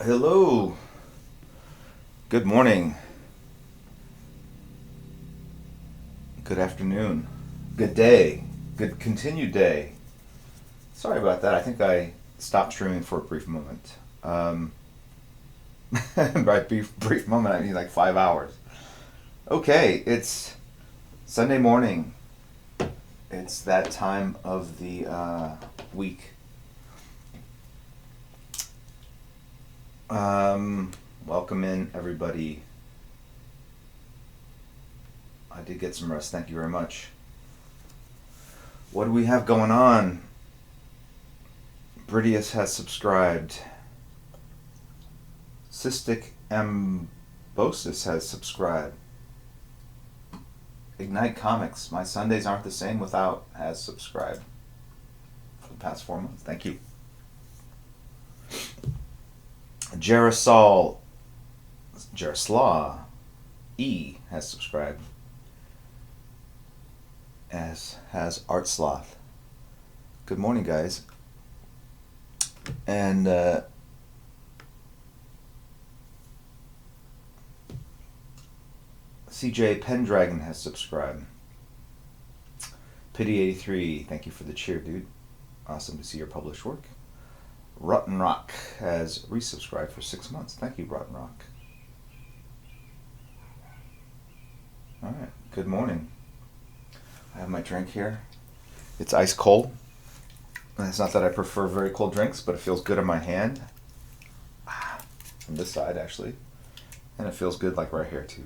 Hello. Good morning. Good afternoon. Good day. Good continued day. Sorry about that. I think I stopped streaming for a brief moment. By brief moment, I mean like 5 hours. Okay, it's Sunday morning. It's that time of the week. Welcome in, everybody. I did get some rest. Thank you very much. What do we have going on? Bridius has subscribed. Cystic Ambosis has subscribed. Ignite Comics, My Sundays Aren't the Same Without, has subscribed for the past 4 months. Thank you. Jarislaw E has subscribed. As has Art Sloth. Good morning, guys. And CJ Pendragon has subscribed. Pity83, thank you for the cheer, dude. Awesome to see your published work. Rotten Rock has resubscribed for 6 months. Thank you, Rotten Rock. Alright, good morning. I have my drink here. It's ice cold. And it's not that I prefer very cold drinks, but it feels good on my hand. On this side, actually. And it feels good like right here, too.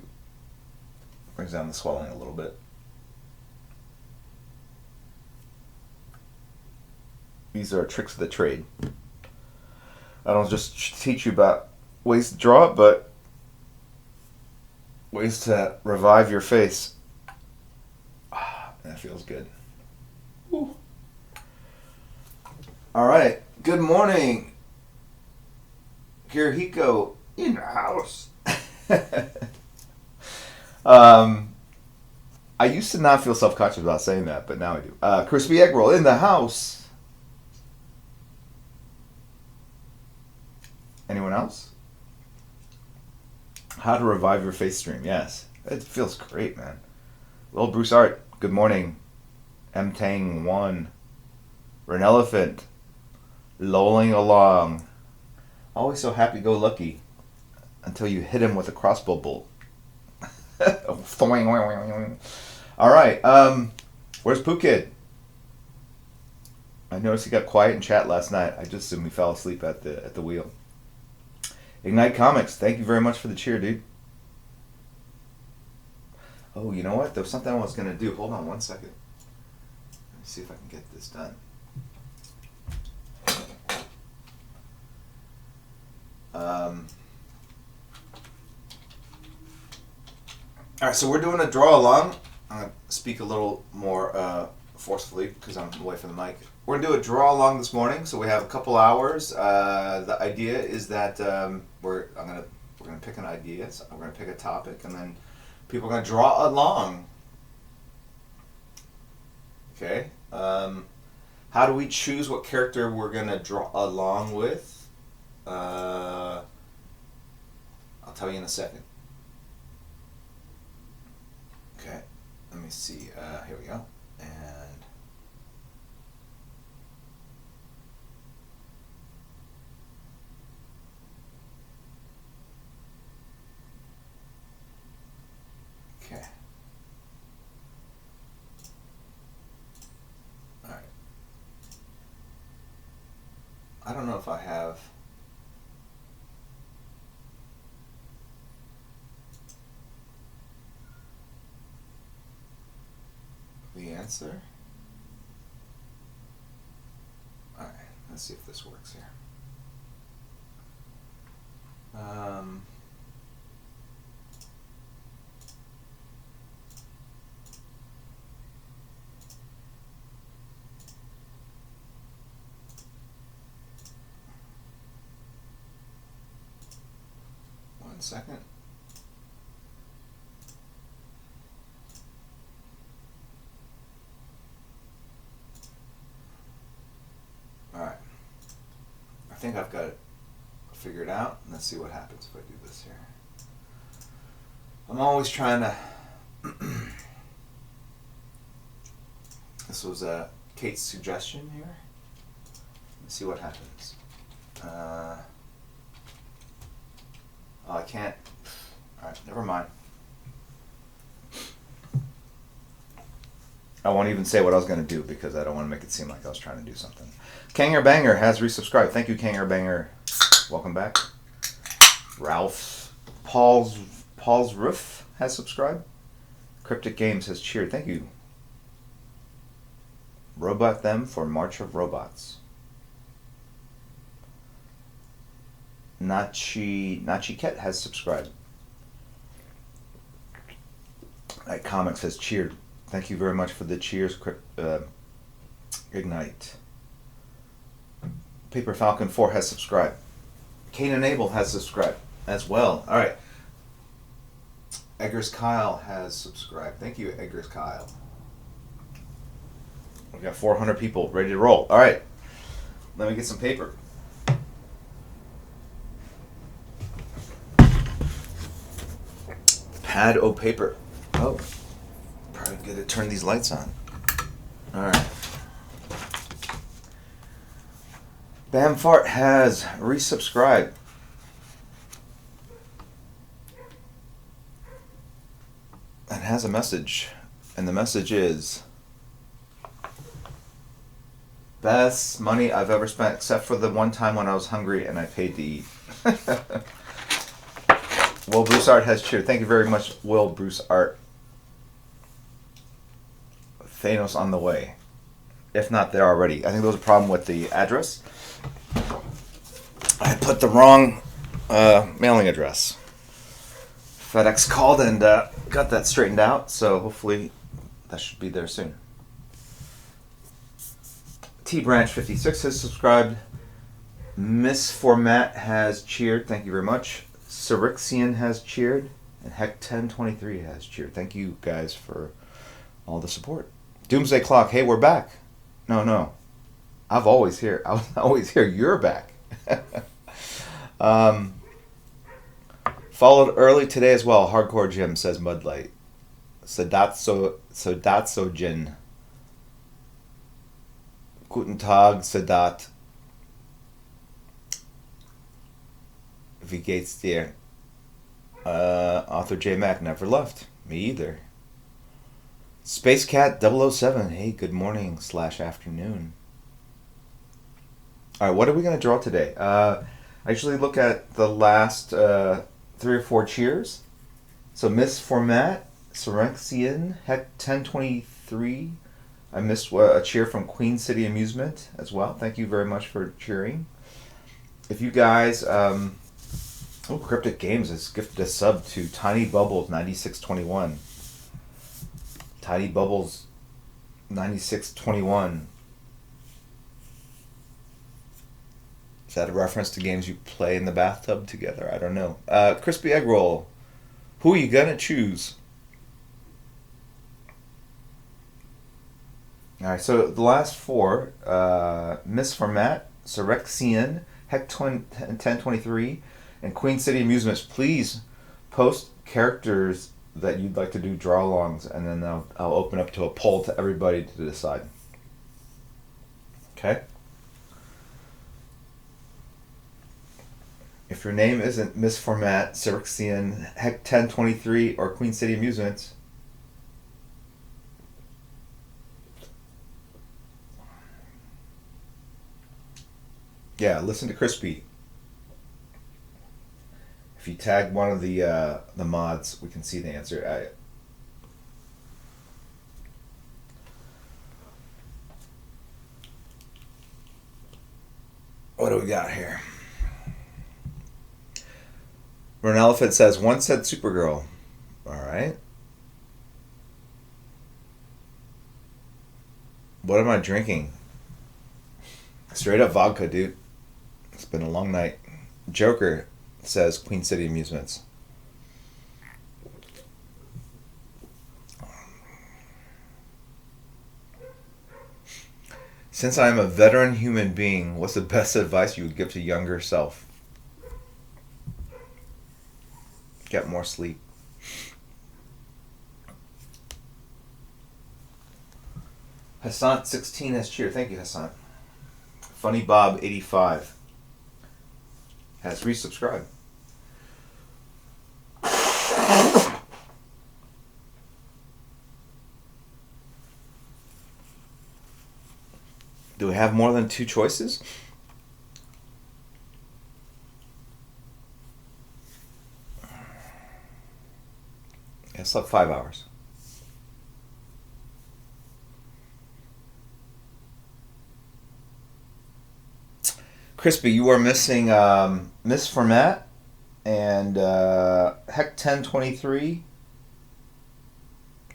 Brings down the swelling a little bit. These are tricks of the trade. I don't just teach you about ways to draw it, but ways to revive your face. That feels good. Woo. All right. Good morning. Kirihiko in the house. I used to not feel self-conscious about saying that, but now I do. Crispy egg roll in the house. Anyone else? How to revive your face stream. Yes. It feels great, man. Well, Bruce Art, good morning. M Tang 1. Ren Elephant. Lolling along. Always so happy-go-lucky until you hit him with a crossbow bolt. All right. Where's Pooh Kid? I noticed he got quiet in chat last night. I just assumed he fell asleep at the wheel. Ignite Comics, thank you very much for the cheer, dude. Oh, you know what? There was something I was going to do. Hold on one second. Let me see if I can get this done. All right, so we're doing a draw along. I'm going to speak a little more forcefully because I'm away from the mic. We're going to do a draw along this morning, so we have a couple hours. The idea is that we're going to pick an idea. So we're going to pick a topic, and then people are going to draw along. Okay. How do we choose what character we're going to draw along with? I'll tell you in a second. Okay. Let me see. Here we go. And okay. All right. I don't know if I have the answer. All right. Let's see if this works here. 1 second. All right. I think I've got it figured out. And Let's see what happens if I do this here. I'm always trying to... This was Kate's suggestion here. Let's see what happens. Oh, I can't. Alright, never mind. I won't even say what I was going to do because I don't want to make it seem like I was trying to do something. Kanger Banger has resubscribed. Thank you, Kanger Banger. Welcome back. Ralph Paul's Roof has subscribed. Cryptic Games has cheered. Thank you. Robot Them for March of Robots. Nachi Ket has subscribed. Night Comics has cheered. Thank you very much for the cheers, Ignite. Paper Falcon 4 has subscribed. Kanan Abel has subscribed as well. All right. Eggers Kyle has subscribed. Thank you, Eggers Kyle. We got 400 people ready to roll. All right. Let me get some paper. Pad o' paper. Oh. Probably good to turn these lights on. All right. Bam Fart has resubscribed. And has a message. And the message is... Best money I've ever spent, except for the one time when I was hungry and I paid to eat. Will Bruce Art has cheered. Thank you very much, Will Bruce Art. Thanos on the way. If not, there already. I think there was a problem with the address. I put the wrong mailing address. FedEx called and got that straightened out, so hopefully that should be there soon. T Branch 56 has subscribed. Miss Format has cheered. Thank you very much. Syrixian has cheered. And Heck 1023 has cheered. Thank you guys for all the support. Doomsday Clock, hey, we're back. No. I was always here. You're back. Followed early today as well. Hardcore Jim says Mudlight. Sodatso Jin. Guten Tag, Sadat. Wie geht's dir? Author J Mac never left. Me either. Space Cat 007. Hey, good morning / afternoon. All right, what are we going to draw today? I usually look at the last 3 or 4 cheers. So Miss Format, Syrixian, Heck 1023. I missed a cheer from Queen City Amusement as well. Thank you very much for cheering. If you guys... Cryptic Games has gifted a sub to Tiny Bubbles 9621. Tiny Bubbles 9621. Is that a reference to games you play in the bathtub together? I don't know. Crispy Egg Roll. Who are you going to choose? Alright, so the last 4, Miss Format, Syrixian, Heck 1023, and Queen City Amusements. Please post characters that you'd like to do draw-alongs, and then I'll open up to a poll to everybody to decide. Okay? If your name isn't Miss Format, Syrixian, Heck 1023, or Queen City Amusements, yeah, listen to Crispy. If you tag one of the mods, we can see the answer. What do we got here? Run Elephant says, one said Supergirl. Alright. What am I drinking? Straight up vodka, dude. It's been a long night. Joker says Queen City Amusements. Since I am a veteran human being, what's the best advice you would give to younger self? Get more sleep. Hassan 16 has cheered. Thank you, Hassan. Funny Bob 85 has resubscribed. Do we have more than 2 choices? I slept 5 hours. Crispy, you are missing Miss Format and Heck 1023.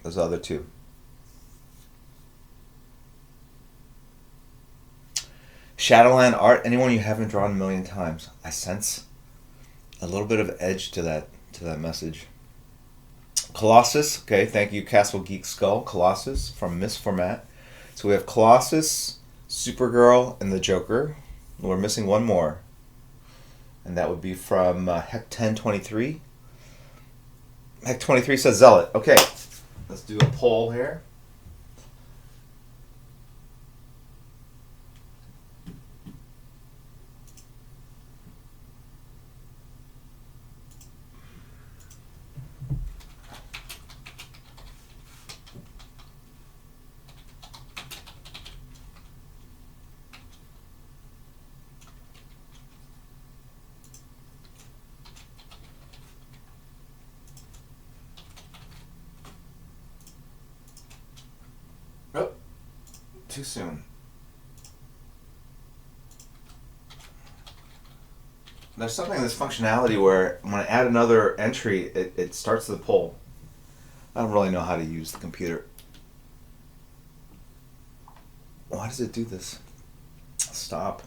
Those other 2. Shadowland art. Anyone you haven't drawn a million times. I sense a little bit of edge to that message. Colossus. Okay, thank you, Castle Geek Skull. Colossus from Miss Format. So we have Colossus, Supergirl, and the Joker. We're missing one more, and that would be from Heck 1023. Heck 23 says Zealot. Okay, let's do a poll here. Oh, too soon. There's something in this functionality where when I add another entry, it starts the poll. I don't really know how to use the computer. Why does it do this? Stop.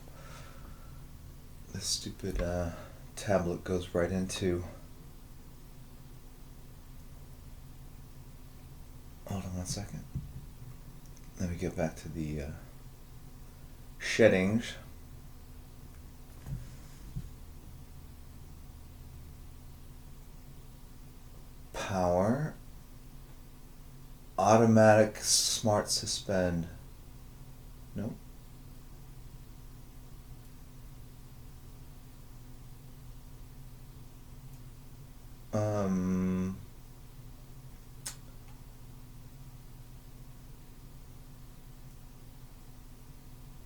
This stupid tablet goes right into... Hold on 1 second. Let me get back to the settings. Power. Automatic smart suspend. Nope.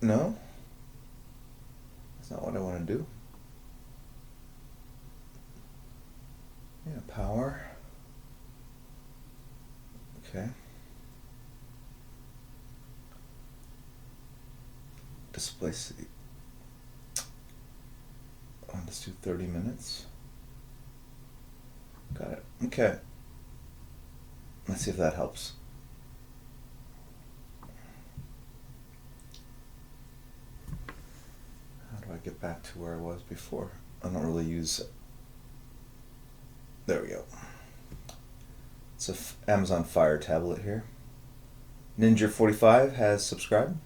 No. That's not what I want to do. Yeah, power. Okay. Display city. Let's do 30 minutes. Got it. Okay. Let's see if that helps. How do I get back to where I was before? I don't really use it. There we go. It's a Amazon Fire tablet here. Ninja45 has subscribed.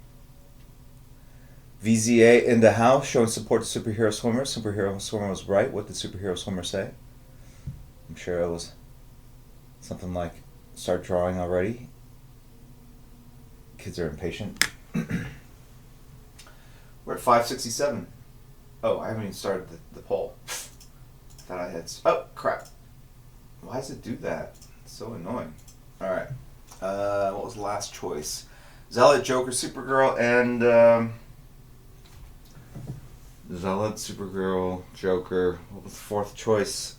VZA in the house, showing support to Superhero Swimmer. Superhero Swimmer was right. What did Superhero Swimmer say? I'm sure it was something like, start drawing already. Kids are impatient. We're at 567. Oh, I haven't even started the poll. Thought I had... Oh, crap. Why does it do that? It's so annoying. Alright. What was the last choice? Zealot, Joker, Supergirl, and... Zealot, Supergirl, Joker. What was the fourth choice?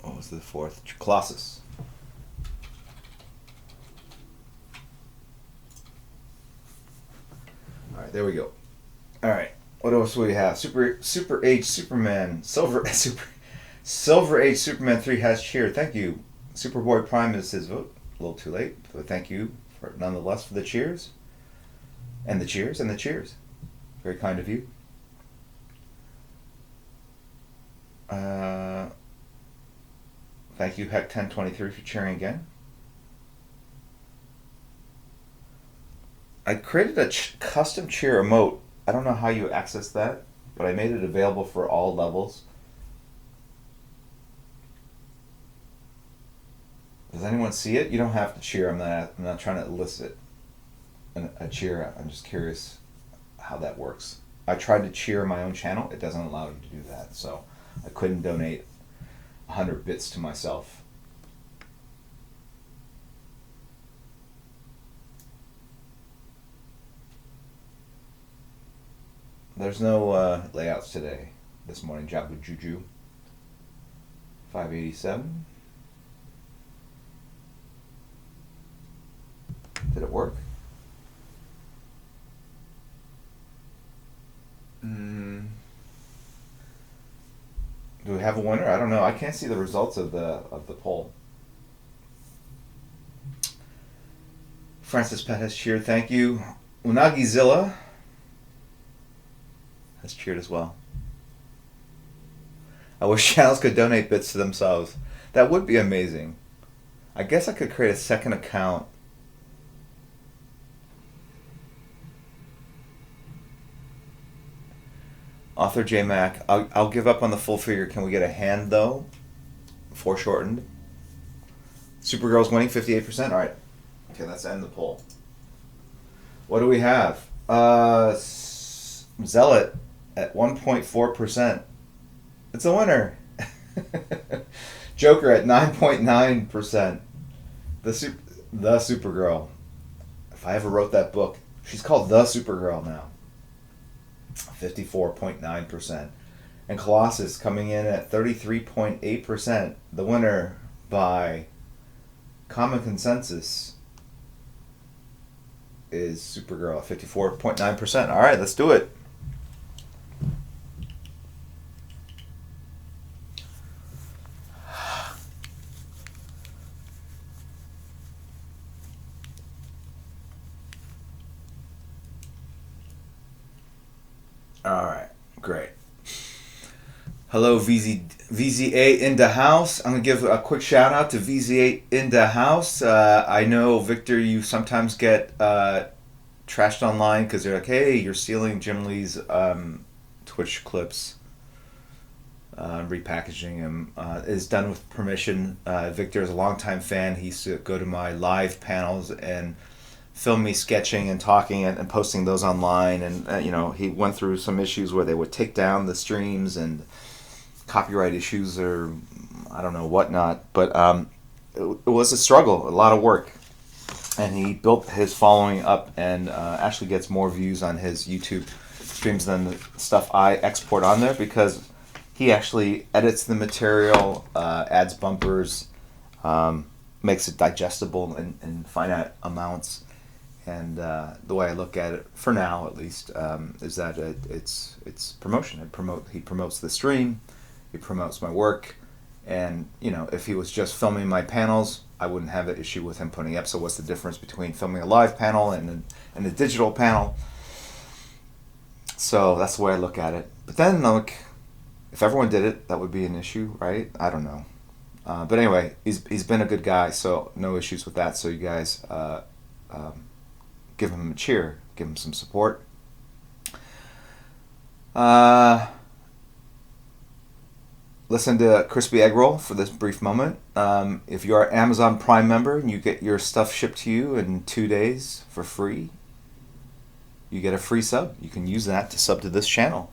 What was the fourth? Colossus. Alright, there we go. Alright, what else do we have? Super Age Superman. Silver Age Superman 3 has cheered. Thank you. Superboy Prime is his vote. A little too late, but thank you for nonetheless for the cheers. And the cheers, and the cheers. Very kind of you. Thank you, Heck 1023, for cheering again. I created a custom cheer emote. I don't know how you access that. but I made it available for all levels. Does anyone see it? You don't have to cheer. I'm not trying to elicit a cheer. I'm just curious how that works. I tried to cheer my own channel. It doesn't allow you to do that, so I couldn't donate 100 bits to myself. There's no layouts today. This morning, Jabu Juju. 587. Did it work? Do we have a winner? I don't know. I can't see the results of the poll. Francis Pett has cheered. Thank you. Unagizilla has cheered as well. I wish channels could donate bits to themselves. That would be amazing. I guess I could create a second account. Author J Mac, I'll give up on the full figure. Can we get a hand though? Foreshortened. Supergirl's winning 58%. All right. Okay, let's end the poll. What do we have? Zealot at 1.4%. It's a winner. Joker at 9.9%. The Supergirl. If I ever wrote that book, she's called The Supergirl now. 54.9%. And Colossus coming in at 33.8%. The winner by common consensus is Supergirl at 54.9%. All right, let's do it. All right, great. Hello, VZ8 in the house. I'm going to give a quick shout out to VZ8 in the house. I know, Victor, you sometimes get trashed online because they're like, hey, you're stealing Jim Lee's Twitch clips, repackaging them. It's done with permission. Victor is a longtime fan. He used to go to my live panels and film me sketching and talking and posting those online, and he went through some issues where they would take down the streams and copyright issues or I don't know whatnot, but it was a struggle, a lot of work, and he built his following up and actually gets more views on his YouTube streams than the stuff I export on there because he actually edits the material, adds bumpers, makes it digestible in finite amounts. And the way I look at it, for now at least, is that it's promotion. He promotes the stream, he promotes my work, and if he was just filming my panels, I wouldn't have an issue with him putting up. So what's the difference between filming a live panel and a digital panel? So that's the way I look at it. But then, if everyone did it, that would be an issue, right? I don't know. But anyway, he's been a good guy, so no issues with that. So you guys. Give him a cheer. Give him some support. Listen to Crispy Egg Roll for this brief moment. If you are an Amazon Prime member and you get your stuff shipped to you in 2 days for free, you get a free sub. You can use that to sub to this channel.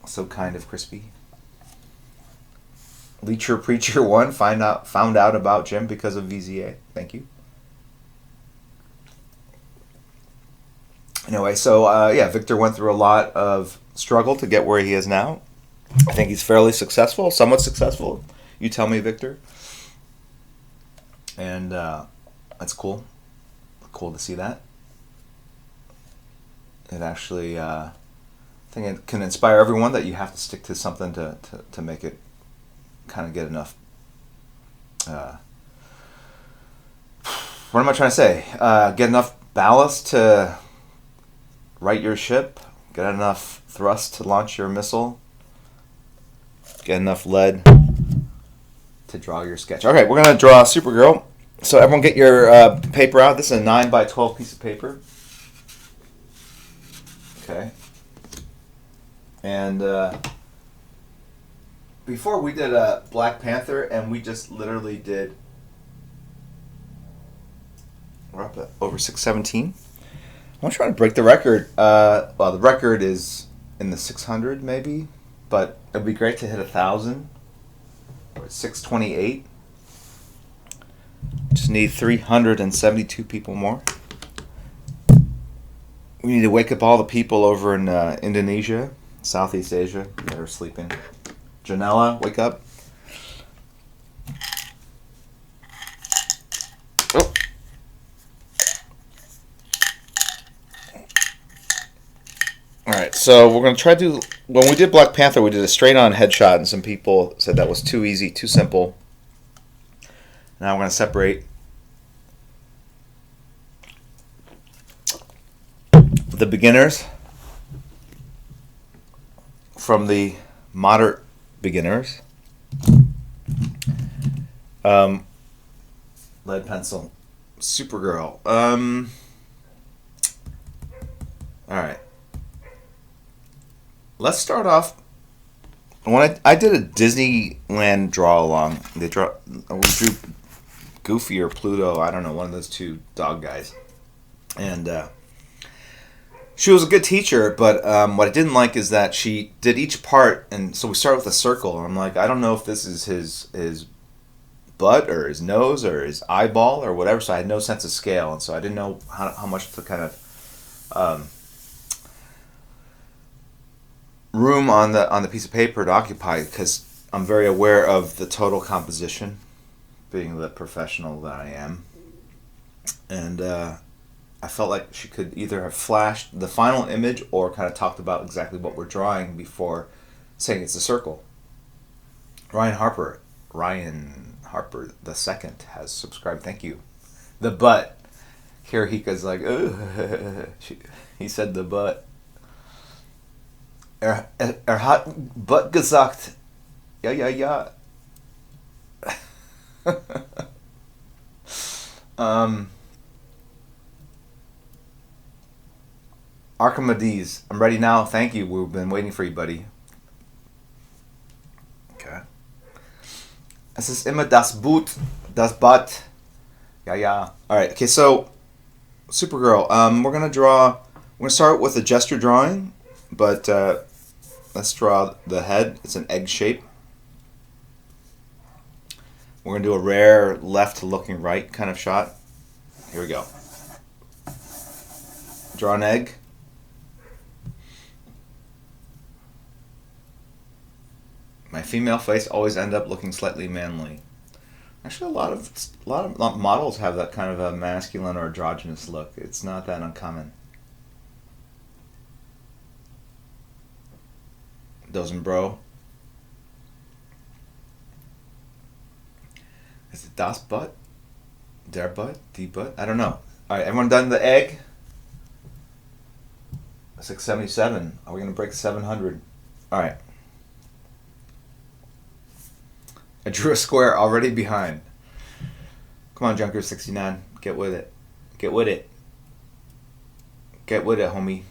So kind of Crispy. Leecher Preacher 1 found out about Jim because of VZA. Thank you. Anyway, so Victor went through a lot of struggle to get where he is now. I think he's fairly successful, somewhat successful. You tell me, Victor. And that's cool. Cool to see that. It actually, I think it can inspire everyone that you have to stick to something to make it kind of get enough. What am I trying to say? Get enough ballast to right your ship, get enough thrust to launch your missile, get enough lead to draw your sketch. Okay, we're going to draw Supergirl. So everyone get your paper out. This is a 9 by 12 piece of paper. Okay. And before we did Black Panther, and we just literally did. We're up at over 617. I'm trying to break the record. Well, the record is in the 600 maybe, but it'd be great to hit 1,000. We're at 628. Just need 372 people more. We need to wake up all the people over in Indonesia, Southeast Asia that are sleeping. Janella, wake up. Oh. Alright, so we're going to try to... When we did Black Panther, we did a straight-on headshot, and some people said that was too easy, too simple. Now we're going to separate the beginners from the moderate beginners. Lead pencil. Supergirl. Alright. Let's start off. When I did a Disneyland draw along, we drew Goofy or Pluto, I don't know, one of those two dog guys. And she was a good teacher, but what I didn't like is that she did each part, and so we start with a circle. And I'm like, I don't know if this is his butt or his nose or his eyeball or whatever, so I had no sense of scale, and so I didn't know how much to kind of room on the piece of paper to occupy, because I'm very aware of the total composition, being the professional that I am. And I felt like she could either have flashed the final image or kind of talked about exactly what we're drawing before saying it's a circle. Ryan Harper the second has subscribed. Thank you. The butt. Kirihika's like, ugh. He said the butt. Hat Butt gesagt. Ja. Archimedes, I'm ready now. Thank you. We've been waiting for you, buddy. Okay. Es ist immer das Boot, das Butt. Ja. All right. Okay. So, Supergirl. We're gonna start with a gesture drawing, but let's draw the head. It's an egg shape. We're gonna do a rare left looking right kind of shot. Here we go. Draw an egg. My female face always end up looking slightly manly. Actually, a lot of models have that kind of a masculine or androgynous look. It's not that uncommon. Doesn't bro. Is it das Butt? Der Butt? Die Butt? I don't know. Alright, everyone done the egg? 677. Are we going to break 700? Alright. I drew a square already behind. Come on, Junker69. Get with it. Get with it, homie.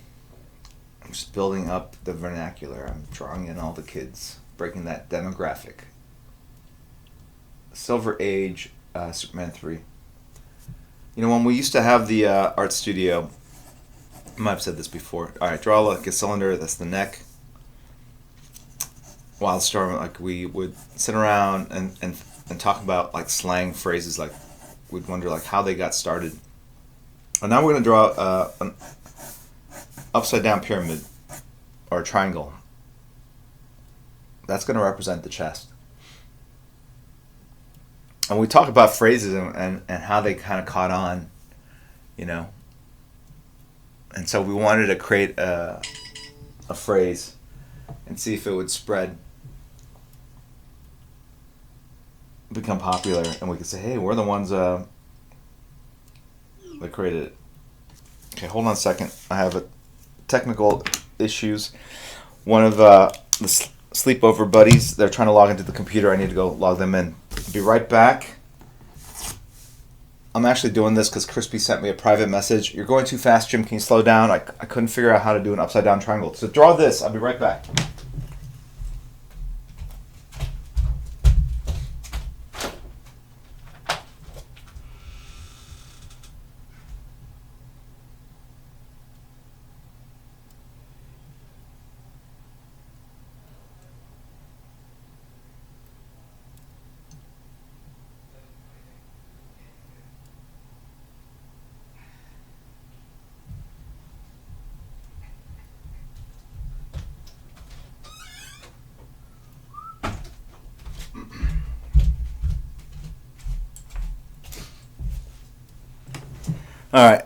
I'm just building up the vernacular. I'm drawing in all the kids. Breaking that demographic. Silver Age, Superman 3. You know, when we used to have the art studio, I might have said this before. Alright, draw like a cylinder, that's the neck. Wildstorm, like we would sit around and talk about like slang phrases, like we'd wonder like how they got started. And now we're going to draw an upside down pyramid or a triangle. That's going to represent the chest. And we talk about phrases and how they kind of caught on, you know. And so we wanted to create a phrase and see if it would spread, become popular, and we could say, hey, we're the ones that created it. Okay, hold on a second. I have technical issues. One of the sleepover buddies, they're trying to log into the computer. I need to go log them in. I'll be right back. I'm actually doing this because Crispy sent me a private message. You're going too fast, Jim. Can you slow down? I couldn't figure out how to do an upside down triangle. So draw this. I'll be right back. All right,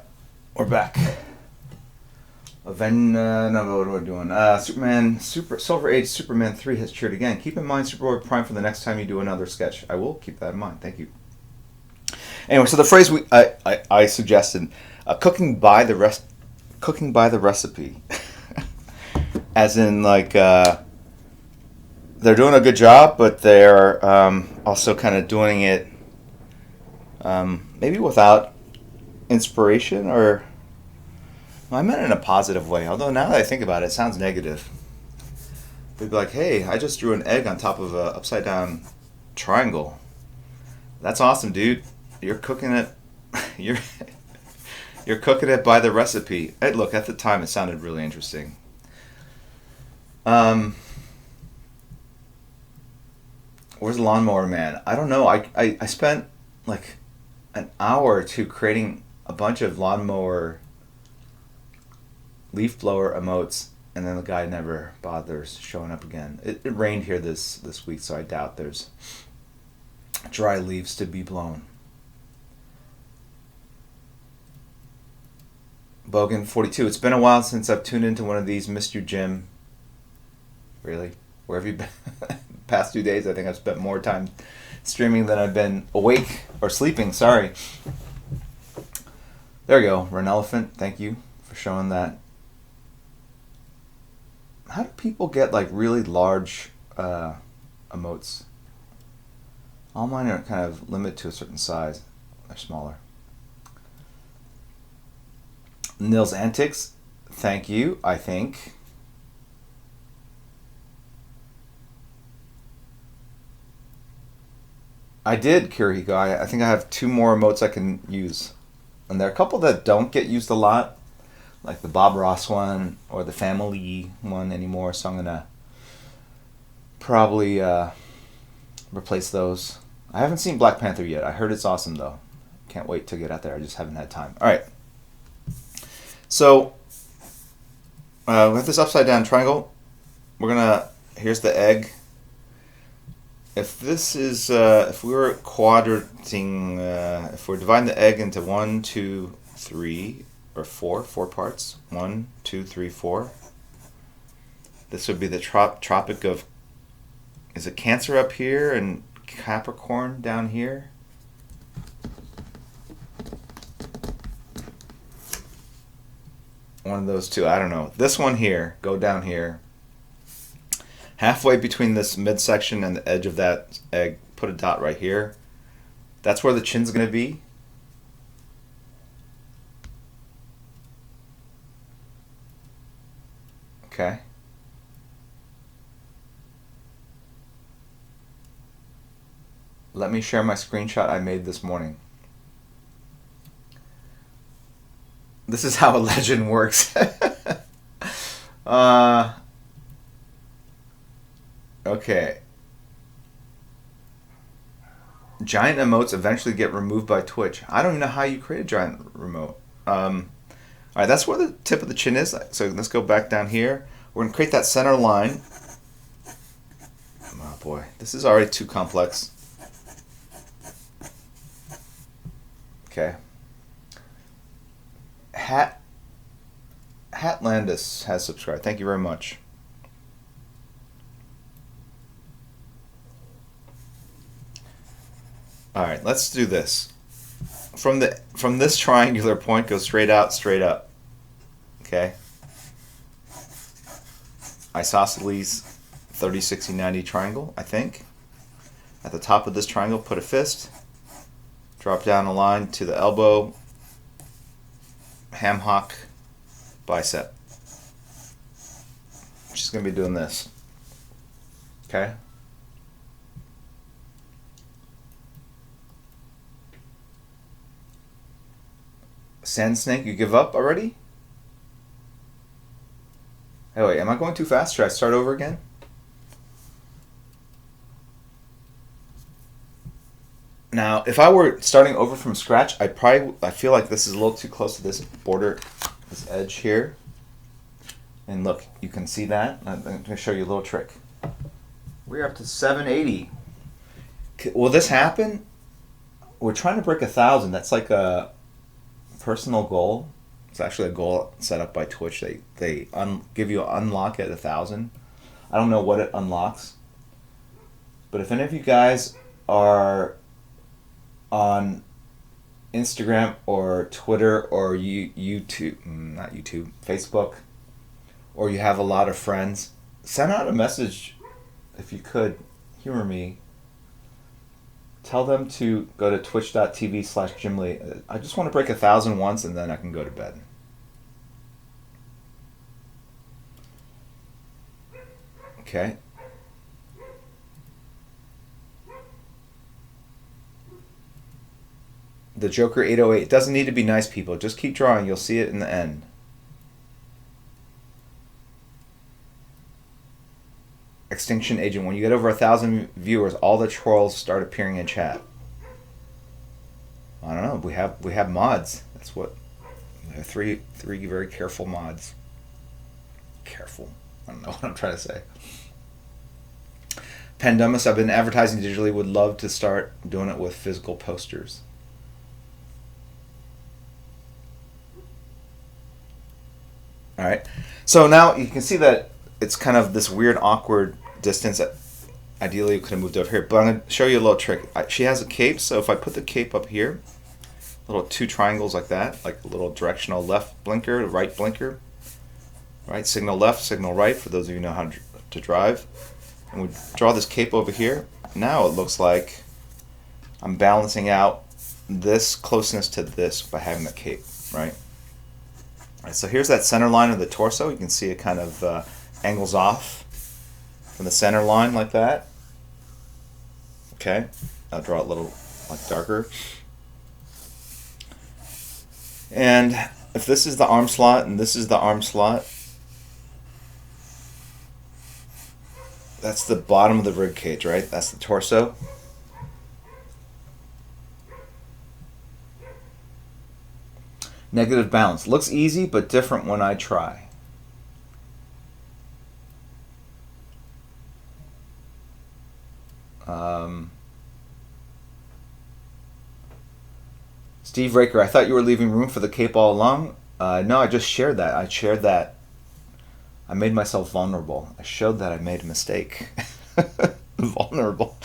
we're back. No, what are we doing? Silver Age Superman 3 has cheered again. Keep in mind Superboy Prime for the next time you do another sketch. I will keep that in mind. Thank you. Anyway, so the phrase I suggested, cooking by the recipe, as in like they're doing a good job, but they're also kind of doing it maybe without inspiration or. I meant it in a positive way, although now that I think about it, it sounds negative. They'd be like, hey, I just drew an egg on top of an upside down triangle. That's awesome, dude. You're cooking it. You're cooking it by the recipe. Hey, look, at the time it sounded really interesting. Where's the Lawnmower Man? I don't know. I spent like an hour or two creating a bunch of lawnmower leaf blower emotes, and then the guy never bothers showing up again. It rained here this week, so I doubt there's dry leaves to be blown. Bogan 42. It's been a while since I've tuned into one of these. Missed you, Jim. Really? Where have you been? Past 2 days, I think I've spent more time streaming than I've been awake or sleeping. Sorry. There you go. Ren Elephant. Thank you for showing that. How do people get like really large emotes? All mine are kind of limited to a certain size. They're smaller. Nils Antics, thank you, I think. I did, Kirihiko. I think I have 2 more emotes I can use. And there are a couple that don't get used a lot, like the Bob Ross one or the Family one anymore, so I'm going to probably replace those. I haven't seen Black Panther yet. I heard it's awesome, though. Can't wait to get out there. I just haven't had time. All right. So, with this upside down triangle, we're going to, here's the egg. If this is, if we were quadrating, if we're dividing the egg into 1, 2, 3, or 4 parts, 1, 2, 3, 4, this would be the Tropic of, is it Cancer up here and Capricorn down here? One of those two, I don't know. This one here, go down here. Halfway between this midsection and the edge of that egg, put a dot right here. That's where the chin's going to be. Okay. Let me share my screenshot I made this morning. This is how a legend works. Okay. Giant emotes eventually get removed by Twitch. I don't even know how you create a giant remote. All right, that's where the tip of the chin is. So let's go back down here. We're going to create that center line. Oh boy, this is already too complex. Okay. Hatlandis has subscribed. Thank you very much. All right, let's do this. From this triangular point, go straight out, straight up. Okay. Isosceles 30, 60, 90 triangle, I think. At the top of this triangle, put a fist. Drop down a line to the elbow. Ham hock bicep. She's going to be doing this. Okay. Sand Snake, you give up already? Hey, wait, am I going too fast? Should I start over again? Now, if I were starting over from scratch, I feel like this is a little too close to this border, this edge here. And look, you can see that. I'm going to show you a little trick. We're up to 780. Will this happen? We're trying to break 1,000. That's like a personal goal. It's actually a goal set up by Twitch. They give you an unlock at 1,000. I don't know what it unlocks, but if any of you guys are on Instagram or Twitter or YouTube, not YouTube, Facebook, or you have a lot of friends, send out a message if you could. Humor me. Tell them to go to twitch.tv/Jimlee. I just want to break 1,000 once and then I can go to bed. Okay. The Joker 808. It doesn't need to be nice, people. Just keep drawing. You'll see it in the end. Extinction Agent. When you get over 1,000 viewers, all the trolls start appearing in chat. I don't know. We have mods. That's what. Three very careful mods. Careful. I don't know what I'm trying to say. Pandemus, I've been advertising digitally. Would love to start doing it with physical posters. All right. So now you can see that it's kind of this weird, awkward distance that ideally you could have moved over here. But I'm going to show you a little trick. She has a cape, so if I put the cape up here, little two triangles like that, like a little directional left blinker, right blinker, right? Signal left, signal right, for those of you who know how to drive. And we draw this cape over here. Now it looks like I'm balancing out this closeness to this by having the cape, right? All right, so here's that center line of the torso. You can see it kind of angles off from the center line like that. Okay, I'll draw it a little like darker. And if this is the arm slot and this is the arm slot, that's the bottom of the rib cage, right? That's the torso. Negative balance. Looks easy, but different when I try. Steve Raker, I thought you were leaving room for the cape all along. No, I just shared that. I shared that. I made myself vulnerable. I showed that I made a mistake. Vulnerable.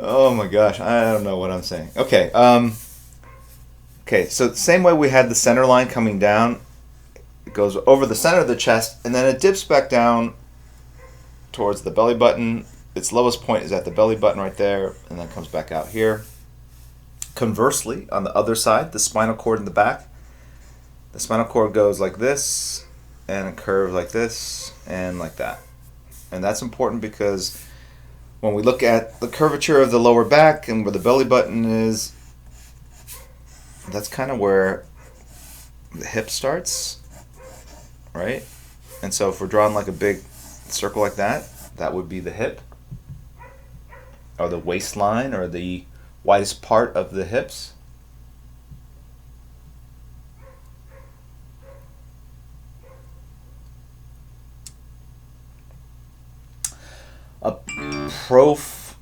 Oh my gosh, I don't know what I'm saying. Okay. Okay, so the same way we had the center line coming down, it goes over the center of the chest, and then it dips back down towards the belly button. Its lowest point is at the belly button right there, and then comes back out here. Conversely, on the other side, the spinal cord in the back, the spinal cord goes like this, and it curves like this, and like that. And that's important because when we look at the curvature of the lower back and where the belly button is, that's kind of where the hip starts, right? And so if we're drawing like a big circle like that, that would be the hip, or the waistline, or the widest part of the hips.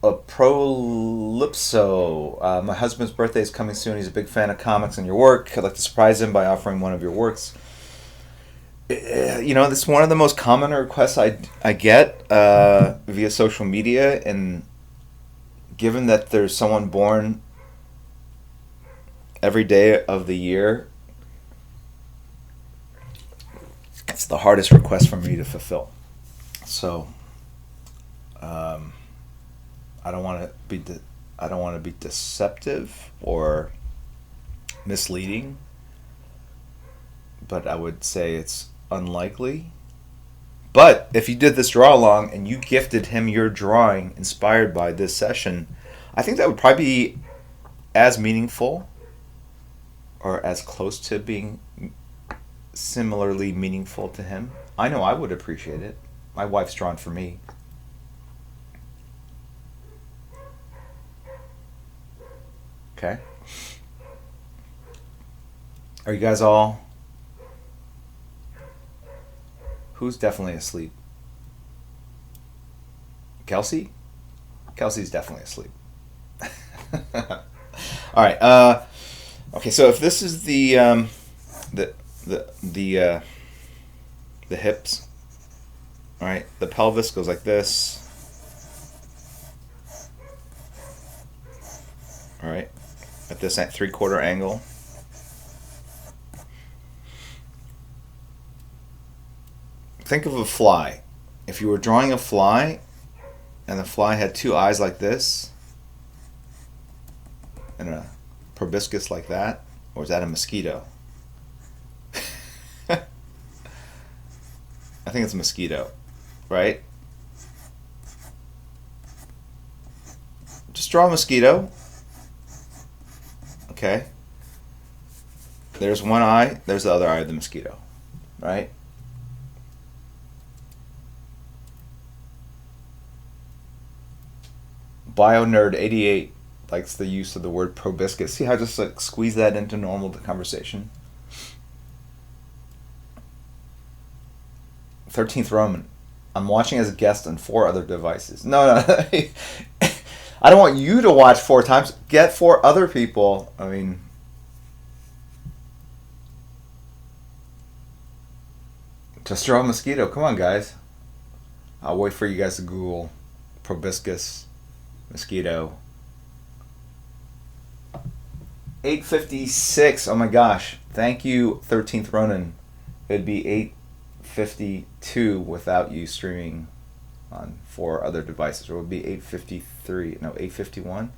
A prolipso. My husband's birthday is coming soon. He's a big fan of comics and your work. I'd like to surprise him by offering one of your works. You know, this is one of the most common requests I get via social media, and given that there's someone born every day of the year, it's the hardest request for me to fulfill. So I don't want to be deceptive or misleading, but I would say it's unlikely. But if you did this draw along and you gifted him your drawing inspired by this session, I think that would probably be as meaningful, or as close to being similarly meaningful to him. I know I would appreciate it. My wife's drawn for me. Okay. Are you guys all... Who's definitely asleep? Kelsey? Kelsey's definitely asleep. All right. Okay, so if this is the the the hips, all right, the pelvis goes like this. All right, at this 3/4 angle. Think of a fly. If you were drawing a fly and the fly had two eyes like this and a proboscis like that, or is that a mosquito? I think it's a mosquito, right? Just draw a mosquito. Okay. There's one eye, there's the other eye of the mosquito, right? BioNerd88 likes the use of the word proboscis. See how I just like squeeze that into normal conversation? 13th Roman. I'm watching as a guest on 4 other devices. No. I don't want you to watch 4 times. Get 4 other people. I mean, just draw a mosquito. Come on, guys. I'll wait for you guys to Google proboscis mosquito. 8:56. Oh my gosh. Thank you, 13th Ronin. It'd be 8:52 without you streaming on 4 other devices. Or it would be 8:53. No, 8:51.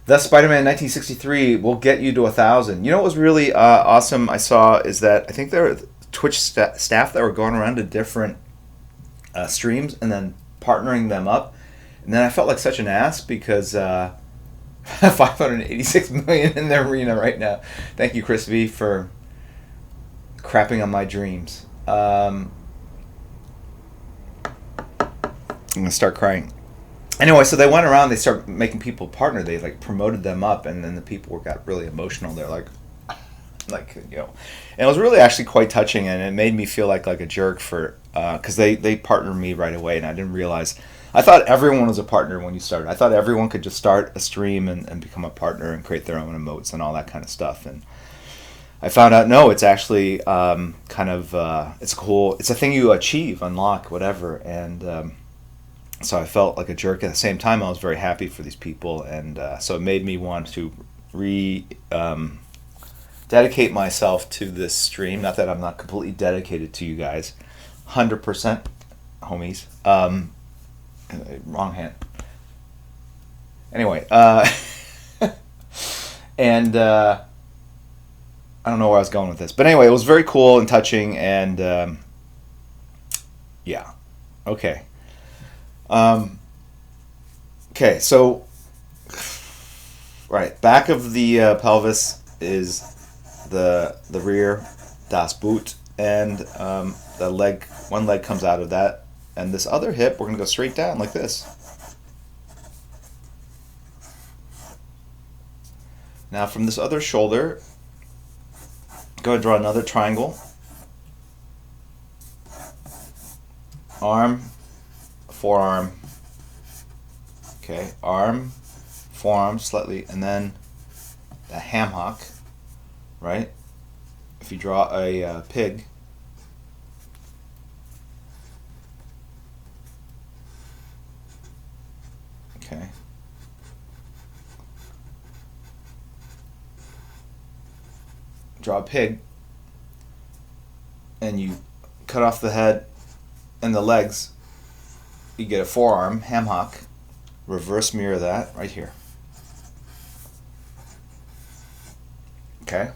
The Spider-Man 1963 will get you to 1,000. You know what was really awesome I saw is that I think there were Twitch staff that were going around to different streams and then partnering them up. And then I felt like such an ass because 586 million in the arena right now. Thank you, Chris V, for crapping on my dreams. I'm going to start crying. Anyway, so they went around, they started making people partner. They like promoted them up, and then the people got really emotional. They're like, you know. And it was really actually quite touching, and it made me feel like a jerk for, because they partnered me right away, and I didn't realize. I thought everyone was a partner when you started. I thought everyone could just start a stream and become a partner and create their own emotes and all that kind of stuff. And I found out, no, it's actually it's cool. It's a thing you achieve, unlock, whatever. And so I felt like a jerk. At the same time, I was very happy for these people. And so it made me want to dedicate myself to this stream. Not that I'm not completely dedicated to you guys. 100%, homies. Wrong hand. Anyway, and I don't know where I was going with this, but anyway, it was very cool and touching, and yeah, okay, okay. So, right, back of the pelvis is the rear, das Boot, and the leg. One leg comes out of that. And this other hip, we're going to go straight down like this. Now from this other shoulder, go ahead and draw another triangle. Arm, forearm. Okay, arm, forearm slightly, and then a ham hock, right? If you draw a pig, okay. Draw a pig, and you cut off the head and the legs. You get a forearm, ham hock. Reverse mirror that right here. Okay.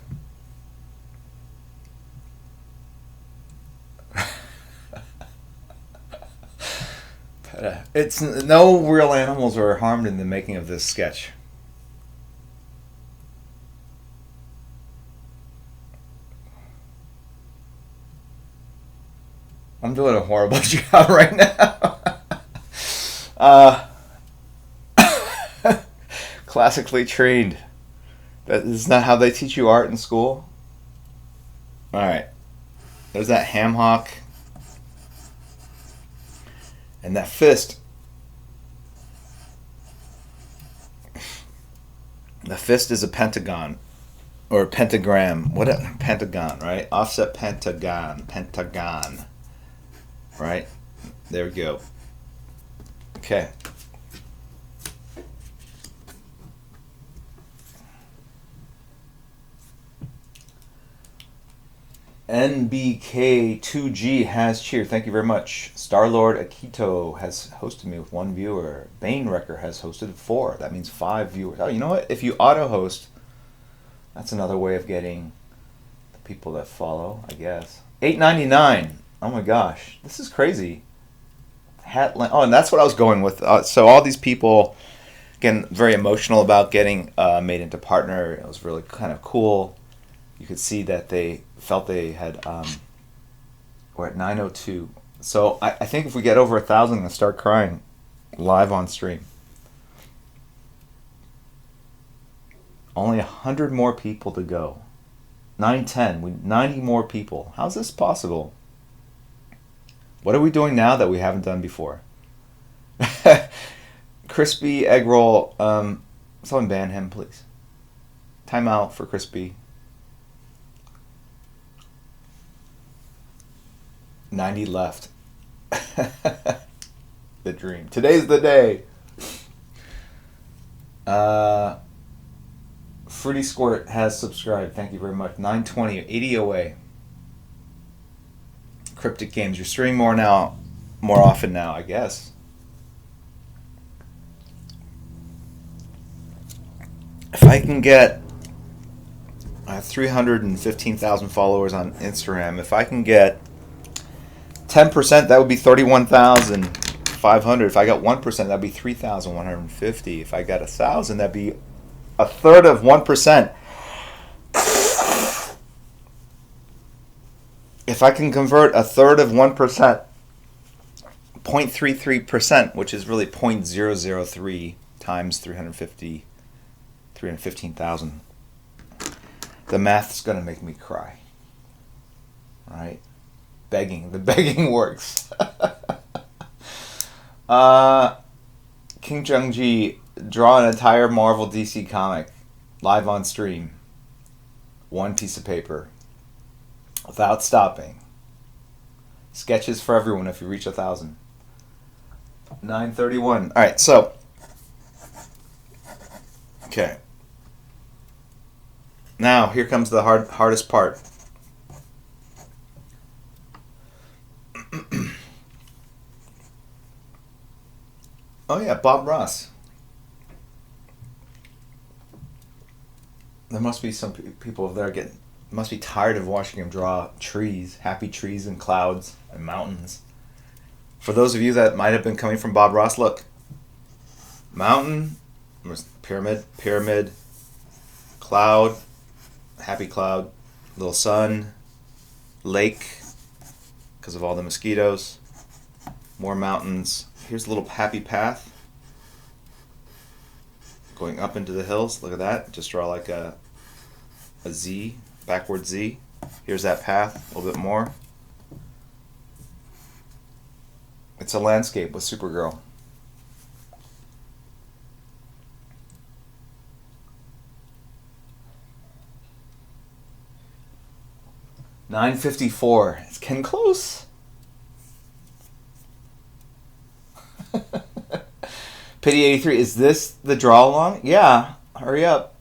It's no real animals were harmed in the making of this sketch. I'm doing a horrible job right now. Classically trained. That is not how they teach you art in school. All right. There's that ham hock. And that fist. The fist is a pentagon. or pentagram. What a pentagon, right? Offset pentagon, right? There we go. Okay. NBK2G has cheered. Thank you very much. Starlord Akito has hosted me with 1 viewer. Bane Wrecker has hosted 4. That means 5 viewers. Oh, you know what? If you auto-host, that's another way of getting the people that follow, I guess. $8.99. Oh my gosh. This is crazy. Oh, and that's what I was going with. So all these people, again, very emotional about getting made into partner. It was really kind of cool. You could see that they felt they had, we're at 9:02. So I think if we get over 1,000, I'm going to start crying live on stream. Only 100 more people to go. 9:10, 90 more people. How's this possible? What are we doing now that we haven't done before? Crispy egg roll. Someone ban him, please. Time out for Crispy. 90 left. The dream. Today's the day. Fruity Squirt has subscribed. Thank you very much. 920, 80 away. Cryptic Games. You're streaming more often now, I guess. If I can get, I have 315,000 followers on Instagram. If I can get 10%, that would be 31,500. If I got 1%, that'd be 3,150. If I got 1,000, that'd be a third of 1%. If I can convert a third of 1%, 0.33%, which is really 0.003 times 315,000, the math's going to make me cry. Right? The begging works. King Jung-ji, draw an entire Marvel DC comic live on stream. 1 piece of paper. Without stopping. Sketches for everyone if you reach 1,000. 9:31. Alright, so. Okay. Now, here comes the hardest part. Oh yeah, Bob Ross. There must be some people over there must be tired of watching him draw trees, happy trees and clouds and mountains. For those of you that might have been coming from Bob Ross, look. Mountain, pyramid, cloud, happy cloud, little sun, lake, because of all the mosquitoes, more mountains. Here's a little happy path going up into the hills. Look at that. Just draw like a Z, backward Z. Here's that path, a little bit more. It's a landscape with Supergirl. $9.54. It's getting close. Pity 83. Is this the draw along? Yeah. Hurry up.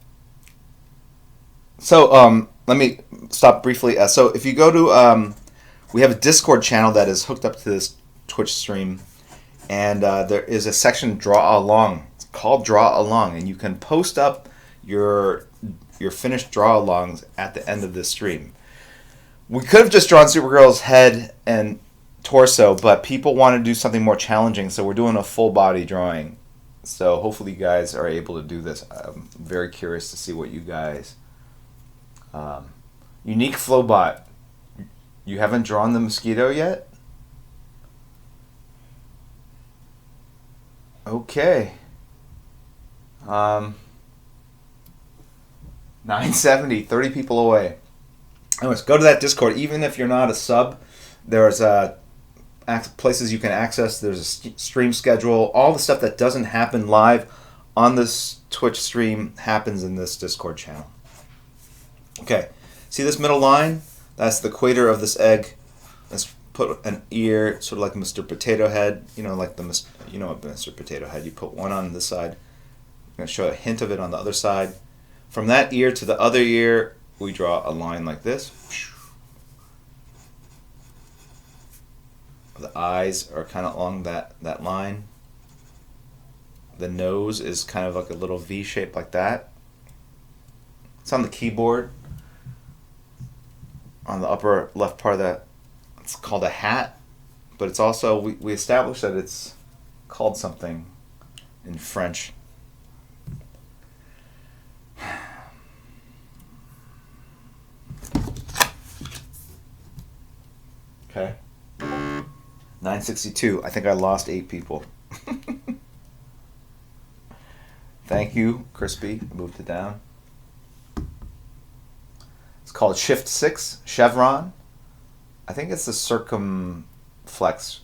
So let me stop briefly. So if you go to we have a Discord channel that is hooked up to this Twitch stream, and there is a section draw along. It's called draw along, and you can post up your finished draw alongs at the end of this stream. We could have just drawn Supergirl's head and torso, but people want to do something more challenging, so we're doing a full body drawing. So hopefully you guys are able to do this. I'm very curious to see what you guys... Unique Flowbot. You haven't drawn the mosquito yet? Okay. 970, 30 people away. Anyways, go to that Discord. Even if you're not a sub, there's places you can access. There's a stream schedule. All the stuff that doesn't happen live on this Twitch stream happens in this Discord channel. Okay, see this middle line? That's the equator of this egg. Let's put an ear, sort of like Mr. Potato Head. You know, like Mr. Potato Head. You put one on this side. I'm going to show a hint of it on the other side. From that ear to the other ear, we draw a line like this. The eyes are kind of along that line. The nose is kind of like a little V shape like that. It's on the keyboard. On the upper left part of that, it's called a hat. But it's also, we established that it's called something in French. Okay. 962. I think I lost 8 people. Thank you, Crispy. Moved it down. It's called Shift 6, Chevron. I think it's the circumflex.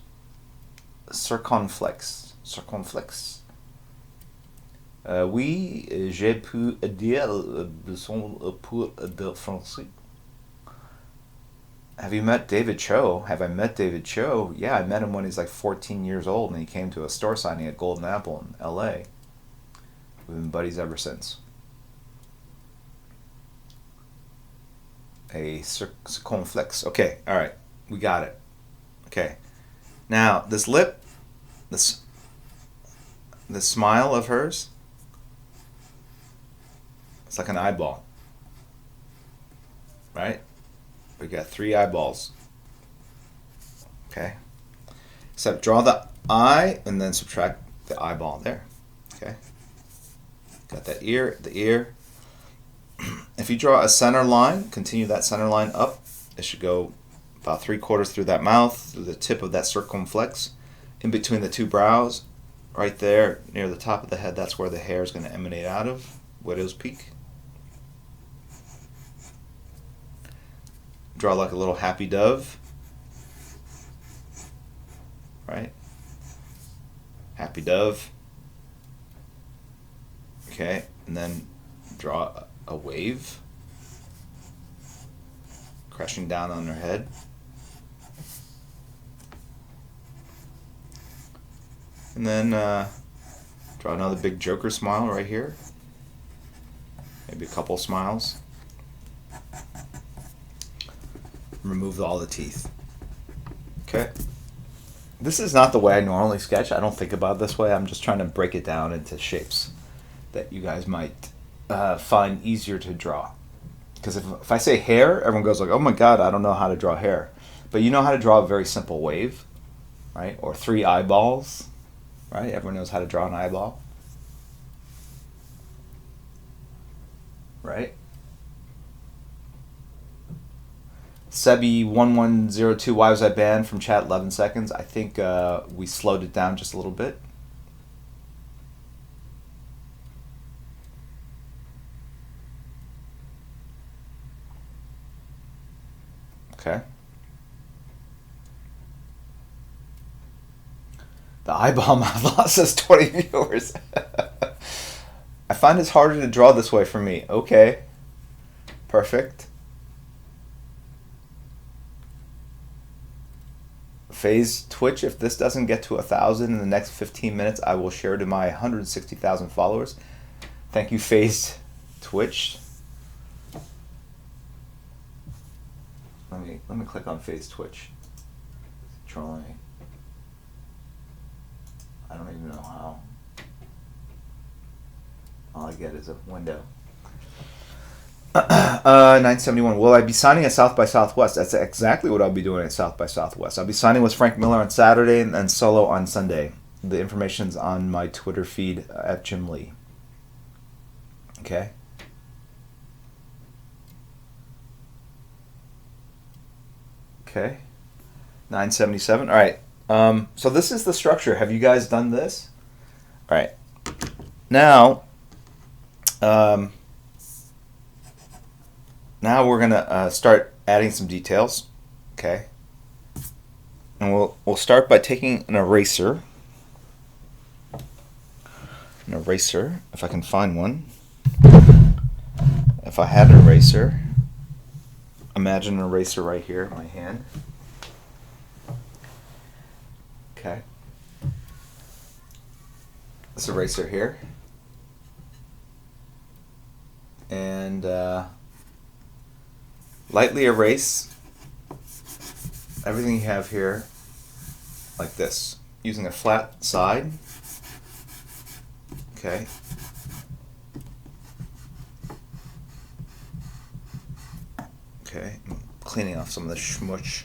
Oui, j'ai pu dire son pour de français. Have you met David Cho? Have I met David Cho? Yeah, I met him when he's like 14 years old and he came to a store signing at Golden Apple in LA. We've been buddies ever since. A circumflex. Okay, alright. We got it. Okay. Now, this lip, this smile of hers, it's like an eyeball. Right? We got 3 eyeballs. Okay. Except draw the eye and then subtract the eyeball there. Okay. Got that ear, the ear. If you draw a center line, continue that center line up. It should go about 3/4 through that mouth, through the tip of that circumflex, in between the 2 brows, right there near the top of the head. That's where the hair is going to emanate out of. Widow's peak. Draw like a little happy dove. Right? Happy dove. Okay, and then draw a wave crashing down on her head. And then draw another big Joker smile right here. Maybe a couple smiles. Remove all the teeth. Okay. This is not the way I normally sketch. I don't think about it this way. I'm just trying to break it down into shapes that you guys might find easier to draw. Because if I say hair, everyone goes like, oh my god, I don't know how to draw hair. But you know how to draw a very simple wave, right? Or 3 eyeballs, right? Everyone knows how to draw an eyeball. Right? Sebi1102, why was I banned from chat 11 seconds? I think we slowed it down just a little bit. Okay. The eyeball mouth loss says 20 viewers. I find it's harder to draw this way for me. Okay. Perfect. Phase Twitch, if this doesn't get to 1,000 in the next 15 minutes, I will share to my 160,000 followers. Thank you, Phase Twitch. Let me click on Phase Twitch. Trolling. I don't even know how. All I get is a window. 971. Will I be signing at South by Southwest? That's exactly what I'll be doing at South by Southwest. I'll be signing with Frank Miller on Saturday and solo on Sunday. The information's on my Twitter feed at Jim Lee. Okay. Okay. 977. All right. So this is the structure. Have you guys done this? All right. Now, now we're gonna start adding some details, okay? And we'll start by taking an eraser. An eraser, if I can find one. If I had an eraser, imagine an eraser right here in my hand. Okay. This eraser here. And lightly erase everything you have here like this, using a flat side. Okay. Okay, I'm cleaning off some of the schmutz.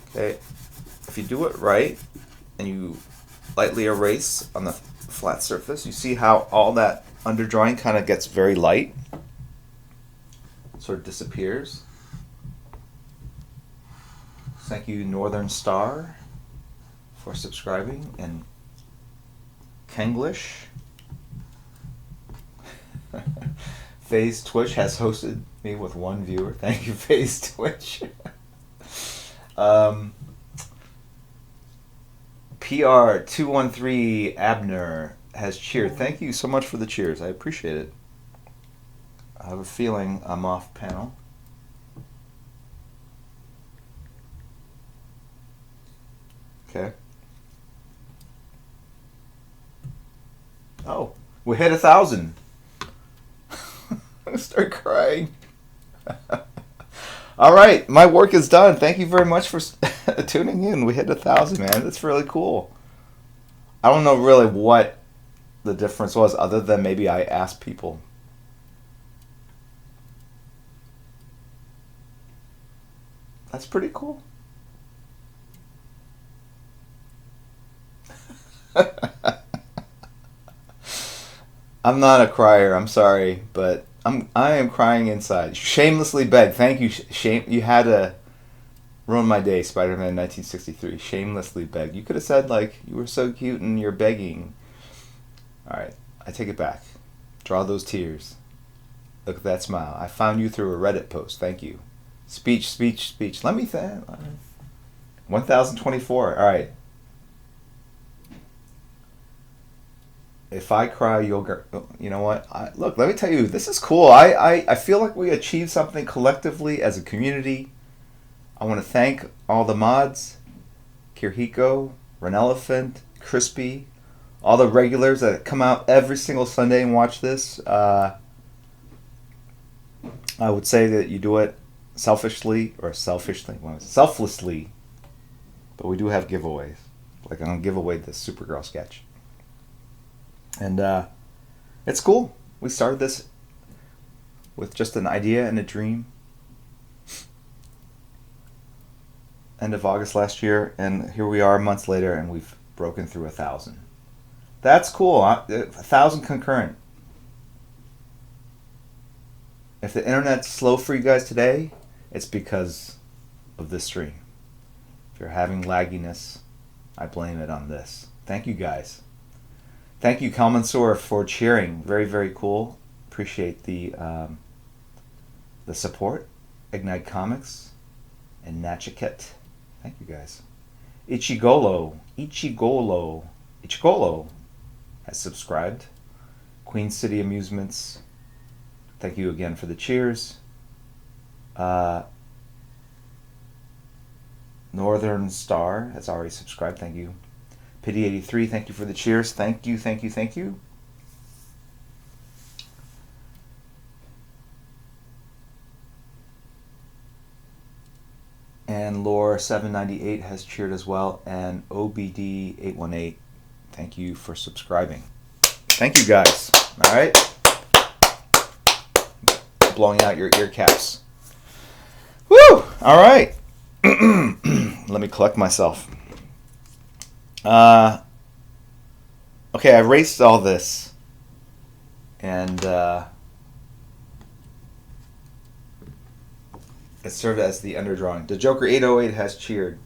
Okay, if you do it right and you lightly erase on the flat surface, you see how all that underdrawing kind of gets very light, sort of disappears. Thank you, Northern Star, for subscribing, and Kenglish. FaZe Twitch has hosted me with 1 viewer. Thank you, FaZe Twitch. PR213 Abner has cheered. Thank you so much for the cheers. I appreciate it. I have a feeling I'm off panel. Okay. Oh, we hit 1,000. I'm gonna start crying. All right, my work is done. Thank you very much for tuning in. We hit 1,000, man. That's really cool. I don't know really what the difference was, other than maybe I asked people. That's pretty cool. I'm not a crier. I'm sorry, but I am crying inside. Shamelessly beg. Thank you. Shame. You had to ruin my day. Spider-Man 1963. Shamelessly beg. You could have said like you were so cute and you're begging. All right, I take it back. Draw those tears. Look at that smile. I found you through a Reddit post. Thank you. Speech, speech, speech. Let me think. 1,024. All right. If I cry, you'll. You know what? Look, let me tell you. This is cool. I feel like we achieved something collectively as a community. I want to thank all the mods, Kirhiko, Renelephant, Crispy, all the regulars that come out every single Sunday and watch this. I would say that you do it selflessly, but we do have giveaways. Like I'm gonna give away the Supergirl sketch. And it's cool. We started this with just an idea and a dream. End of August last year, and here we are months later, and we've broken through 1,000. That's cool. 1,000 concurrent. If the internet's slow for you guys today, it's because of this stream. If you're having lagginess, I blame it on this. Thank you guys. Thank you, Kalmansor, for cheering. Very, very cool. Appreciate the support. Ignite Comics and Nachiket. Thank you guys. Ichigolo has subscribed. Queen City Amusements. Thank you again for the cheers. Northern Star has already subscribed. Thank you. Pity 83, thank you for the cheers. Thank you, thank you, thank you. And Lore 798 has cheered as well. And OBD 818, thank you for subscribing. Thank you guys. All right. Blowing out your ear caps. Woo! All right. Let me collect myself. Okay, I erased all this, and it served as the underdrawing. The Joker 808 has cheered.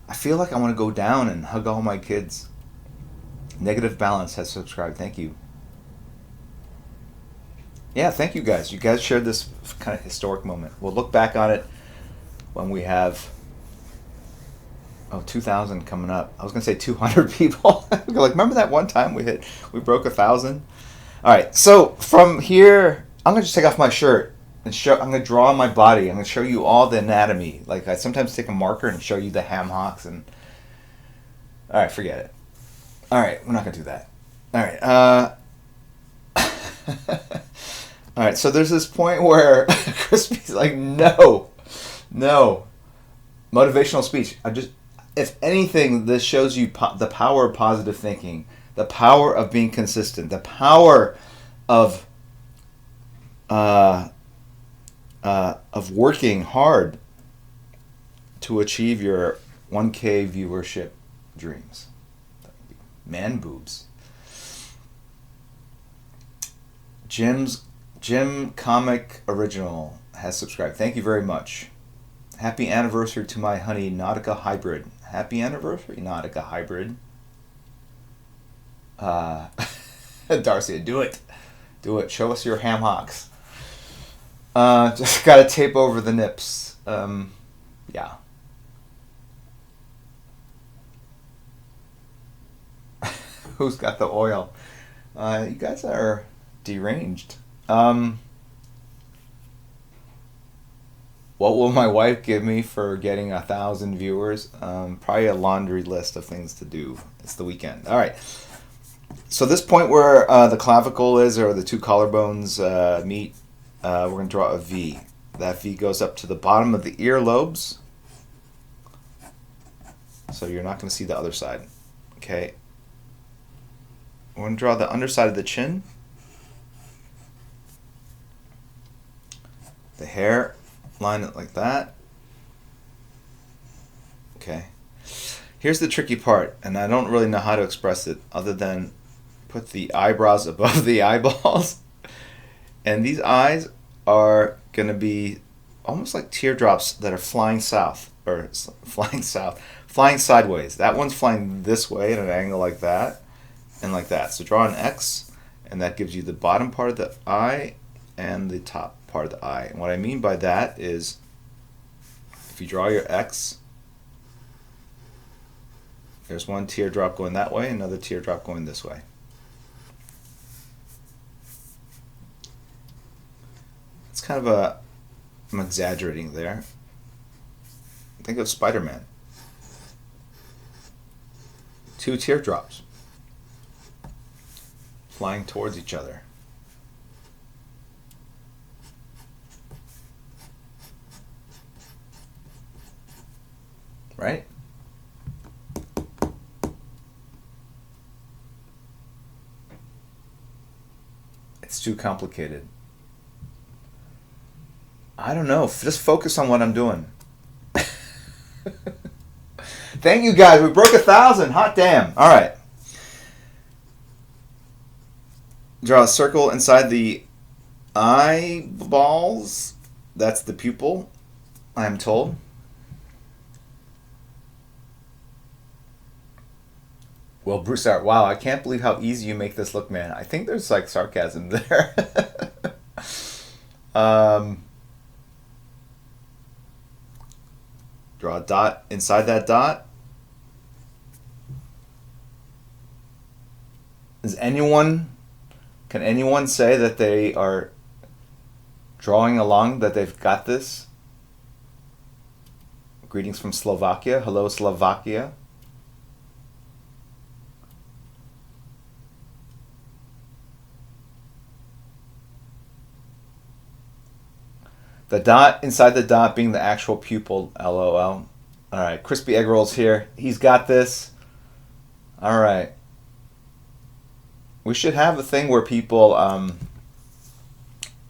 I feel like I want to go down and hug all my kids. Negative Balance has subscribed. Thank you. Yeah, thank you guys. You guys shared this kind of historic moment. We'll look back on it when we have 2,000 coming up. I was gonna say 200 people. Like, remember that one time we broke 1,000? All right, so from here, I'm gonna just take off my shirt and I'm gonna draw my body. I'm gonna show you all the anatomy. Like I sometimes take a marker and show you the ham hocks and. All right, forget it. All right, we're not gonna do that. All right. All right. So there's this point where Crispy's like, no. Motivational speech. If anything, this shows you the power of positive thinking, the power of being consistent, the power of working hard to achieve your 1K viewership dreams. Man boobs. Jim Comic Original has subscribed. Thank you very much. Happy anniversary to my honey Nautica Hybrid. Happy anniversary, Nautica Hybrid. Darcy, do it. Do it. Show us your ham hocks. Just gotta tape over the nips. Yeah. Who's got the oil? You guys are deranged. What will my wife give me for getting 1,000 viewers? Probably a laundry list of things to do. It's the weekend. All right. So this point where the clavicle is, or the two collarbones meet, we're going to draw a V. That V goes up to the bottom of the earlobes. So you're not going to see the other side. Okay. We're going to draw the underside of the chin. The hair. Line it like that. Okay. Here's the tricky part, and I don't really know how to express it other than put the eyebrows above the eyeballs. And these eyes are going to be almost like teardrops that are flying south, or flying sideways. That one's flying this way at an angle like that, and like that. So draw an X, and that gives you the bottom part of the eye and the top part of the eye. And what I mean by that is, if you draw your X, there's one teardrop going that way, another teardrop going this way. It's kind of I'm exaggerating there. Think of Spider-Man. 2 teardrops flying towards each other. Right? It's too complicated. I don't know. Just focus on what I'm doing. Thank you guys. We broke 1,000. Hot damn. All right. Draw a circle inside the eyeballs. That's the pupil, I'm told. Well, Bruce Art, wow, I can't believe how easy you make this look, man. I think there's like sarcasm there. Draw a dot inside that dot. Can anyone say that they are drawing along, that they've got this? Greetings from Slovakia. Hello, Slovakia. The dot inside the dot being the actual pupil, LOL. All right, Crispy Egg Rolls here. He's got this. All right. We should have a thing where people,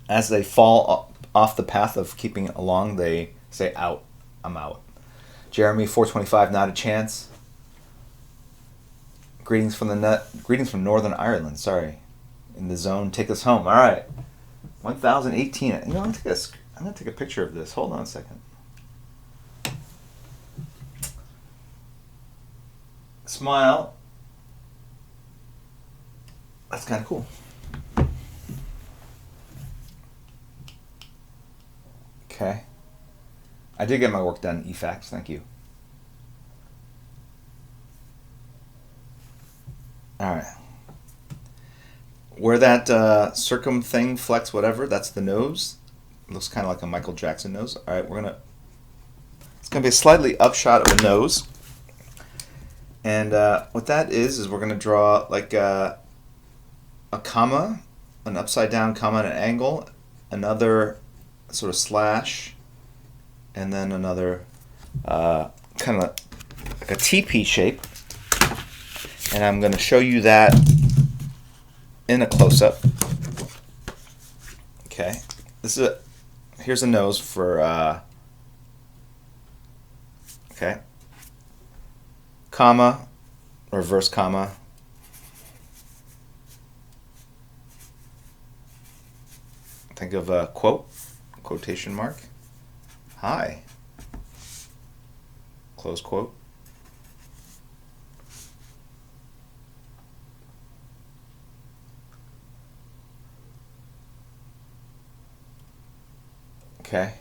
as they fall off the path of keeping along, they say, out, I'm out. Jeremy, 425, not a chance. Greetings from Northern Ireland, sorry. In the zone, take us home. All right. 1018. You know, I'm going to take a picture of this. Hold on a second. Smile. That's kind of cool. Okay. I did get my work done, eFax. Thank you. All right. Where that circum thing, flex, whatever, that's the nose. Looks kind of like a Michael Jackson nose. All right, it's gonna be a slightly upshot of a nose. And what that is we're gonna draw like a comma, an upside down comma at an angle, another sort of slash, and then another kind of like a TP shape. And I'm going to show you that in a close-up. Okay, here's a nose for okay, comma, reverse comma, think of a quotation mark, hi, close quote. Okay.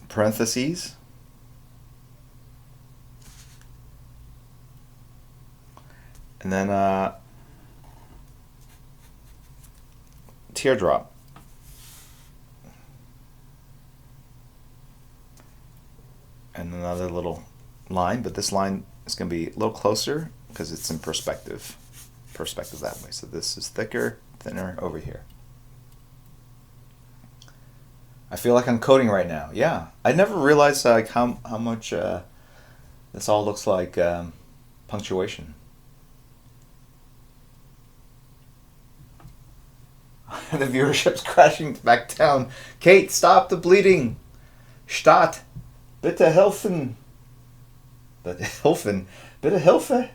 Parentheses. And then teardrop. And another little line, but this line is going to be a little closer because it's in perspective that way. So this is thicker, thinner over here. I feel like I'm coding right now. Yeah, I never realized like how much this all looks like punctuation. The viewership's crashing back down. Kate, stop the bleeding. Statt. Bitte helfen. Bitte helfen. Bitte Hilfe.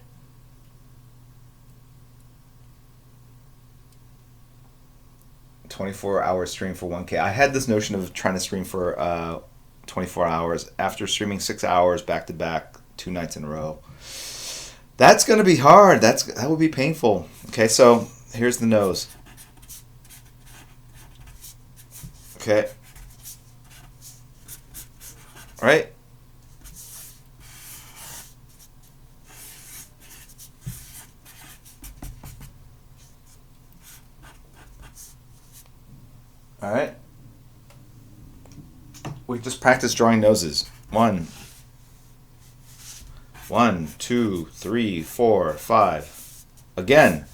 "24-hour stream for 1K. I had this notion of trying to stream for 24 hours after streaming 6 hours back to back 2 nights in a row. That's going to be hard. That would be painful. Okay, so here's the nose. Okay. All right. All right. We just practiced drawing noses. 1, 2, 3, 4, 5. Again.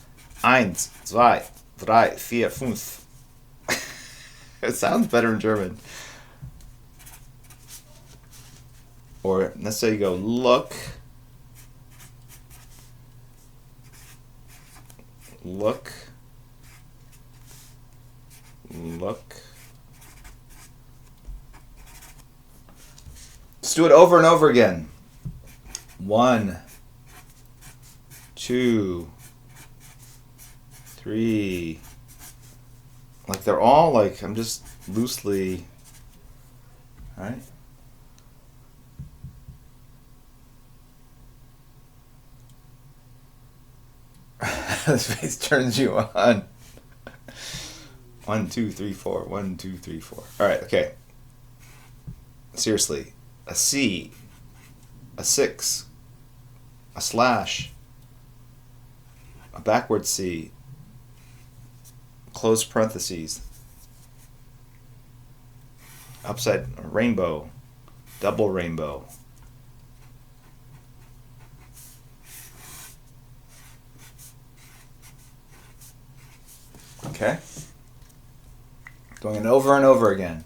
1, 2, 3, 4, 5. It sounds better in German. Or let's say you go look. Look. Let's do it over and over again. 1, 2, 3. Like they're all like, I'm just loosely, all right? This face turns you on. 1, 2, 3, 4. 1, 2, 3, 4. All right, okay. Seriously, a C, a 6, a slash, a backward C, close parentheses, upside rainbow, double rainbow. Okay? Going it over and over again.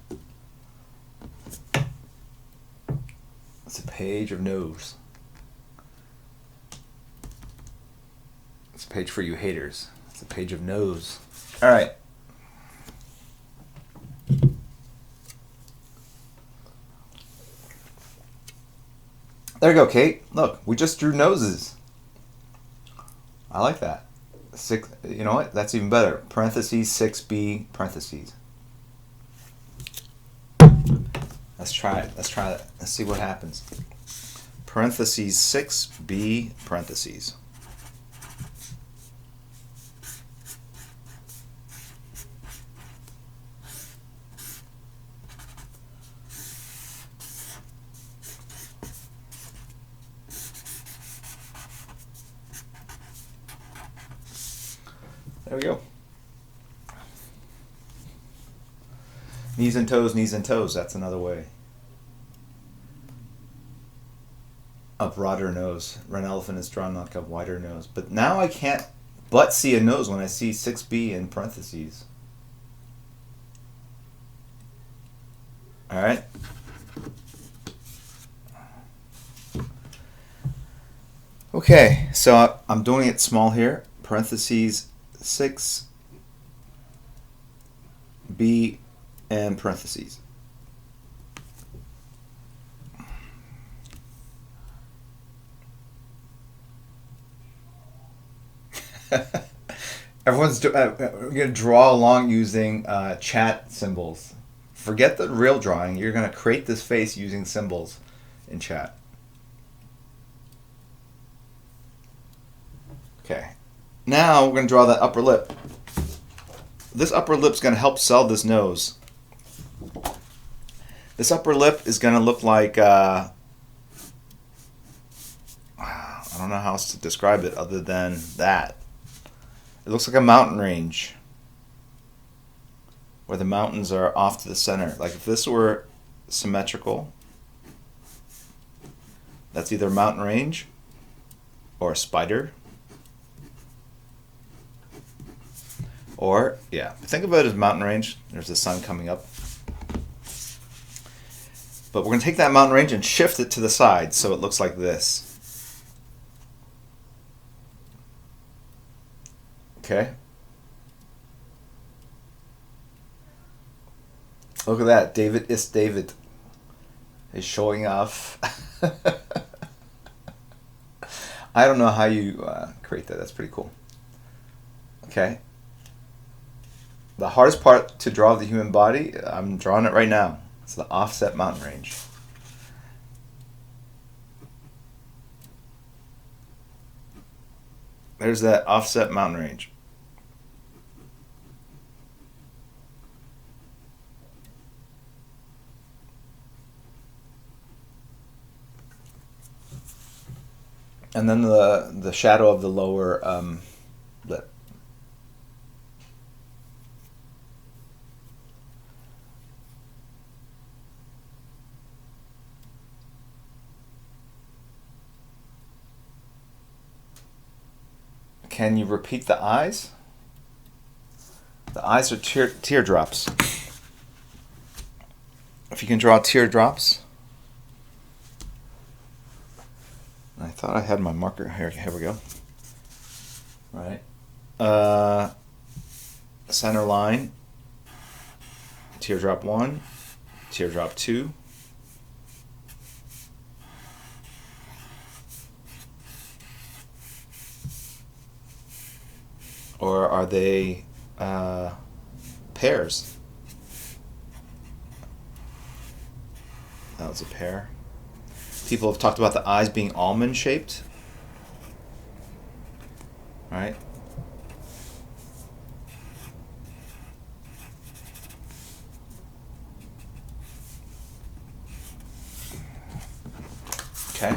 It's a page of nose. It's a page for you haters. It's a page of nose. All right. There you go, Kate. Look, we just drew noses. I like that. 6. You know what? That's even better. Parentheses 6B parentheses. Let's try it. Let's see what happens. Parentheses 6B parentheses. There we go. Knees and toes, knees and toes. That's another way. A broader nose. Red elephant is drawn like a wider nose. But now I can't but see a nose when I see 6B in parentheses. Alright? Okay, so I'm doing it small here. Parentheses 6B and parentheses. Everyone's going to draw along using chat symbols. Forget the real drawing. You're going to create this face using symbols in chat. Okay. Now we're going to draw that upper lip. This upper lip's going to help sell this nose. This upper lip is going to look like... I don't know how else to describe it other than that. It looks like a mountain range where the mountains are off to the center. Like if this were symmetrical, that's either a mountain range or a spider. Or, yeah, think of it as mountain range. There's the sun coming up. But we're going to take that mountain range and shift it to the side so it looks like this. Okay. Look at that. David is David. He's showing off. I don't know how you create that. That's pretty cool. Okay. The hardest part to draw of the human body, I'm drawing it right now. It's the offset mountain range. There's that offset mountain range. And then the shadow of the lower lip. Can you repeat the eyes? The eyes are teardrops. If you can draw teardrops. I thought I had my marker. Here we go. All right. Center line. Teardrop 1. Teardrop 2. Or are they pairs? That was a pair. People have talked about the eyes being almond shaped. Right? Okay.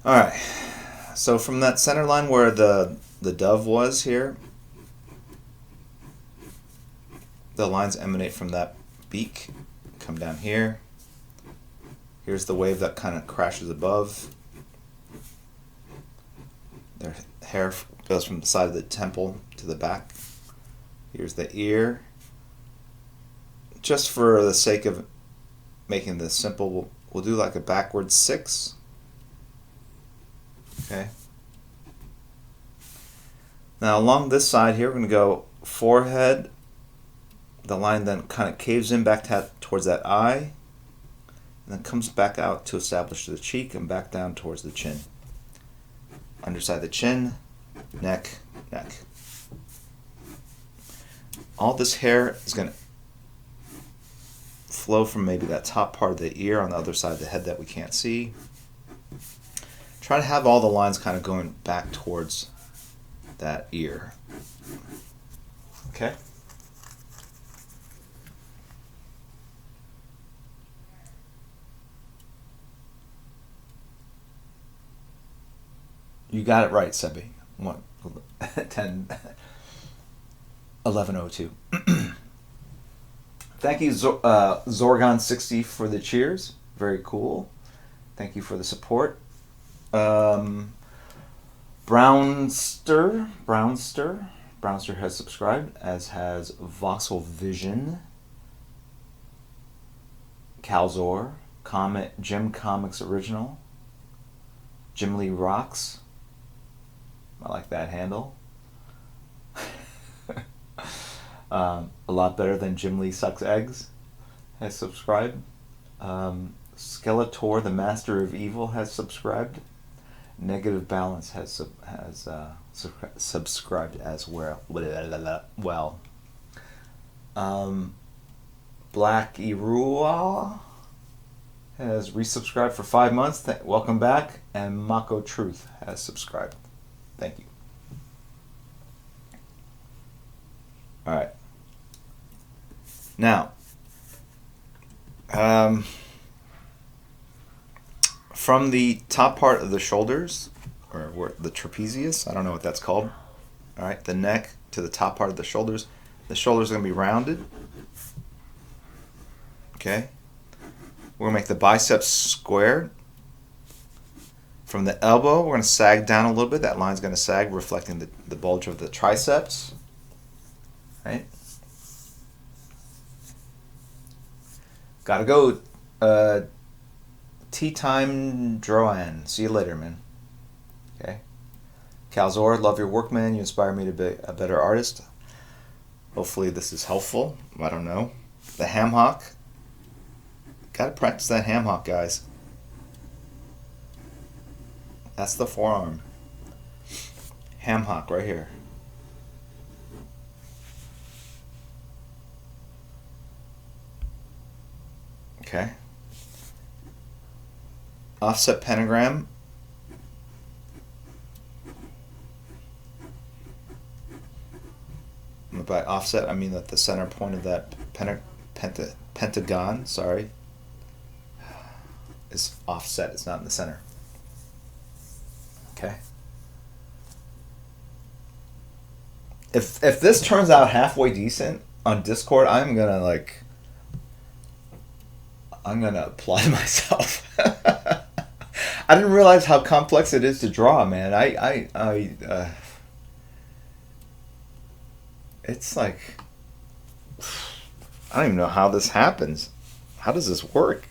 All right. So from that center line where the dove was here, the lines emanate from that beak, come down here. Here's the wave that kind of crashes above. Their hair goes from the side of the temple to the back. Here's the ear. Just for the sake of making this simple, we'll do like a backwards 6. Okay. Now along this side here, we're going to go forehead. The line then kind of caves in back towards that eye, and then comes back out to establish the cheek and back down towards the chin. Underside of the chin, neck, neck. All this hair is going to flow from maybe that top part of the ear on the other side of the head that we can't see. Try to have all the lines kind of going back towards that ear. Okay? You got it right, Sebi. 10. 11:02. Thank you, Zorgon60 for the cheers. Very cool. Thank you for the support. Brownster has subscribed, as has Voxel Vision, Calzor, Jim Comics Original, Jim Lee Rocks. I like that handle. A lot better than Jim Lee Sucks Eggs has subscribed. Skeletor, the Master of Evil, has subscribed. Negative Balance has subscribed as well. Black Irua has resubscribed for 5 months. Welcome back. And Mako Truth has subscribed. Thank you. All right. Now, from the top part of the shoulders, or the trapezius, I don't know what that's called. All right, the neck to the top part of the shoulders are going to be rounded. Okay. We're going to make the biceps square. From the elbow, we're going to sag down a little bit. That line's going to sag, reflecting the bulge of the triceps. Right? Gotta go. Tea time, Droan. See you later, man. Okay. Calzor, love your work, man. You inspire me to be a better artist. Hopefully this is helpful. I don't know. The ham hock. Gotta practice that ham hock, guys. That's the forearm. Ham hock right here. Okay. Offset pentagram. By offset, I mean that the center point of that pentagon, is offset. It's not in the center. Okay. If this turns out halfway decent on Discord, I'm gonna applaud myself. I didn't realize how complex it is to draw, man. It's like, I don't even know how this happens. How does this work?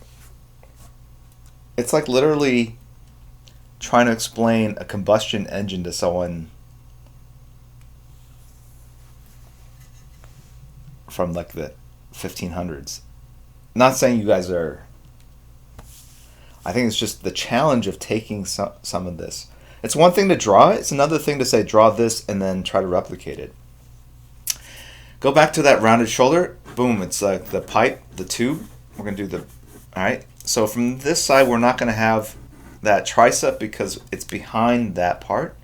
It's like literally trying to explain a combustion engine to someone from like the 1500s. Not saying you guys are. I think it's just the challenge of taking some of this. It's one thing to draw it. It's another thing to say, draw this and then try to replicate it. Go back to that rounded shoulder. Boom. It's like the pipe, the tube. We're going to do the... All right. So from this side, we're not going to have that tricep because it's behind that part.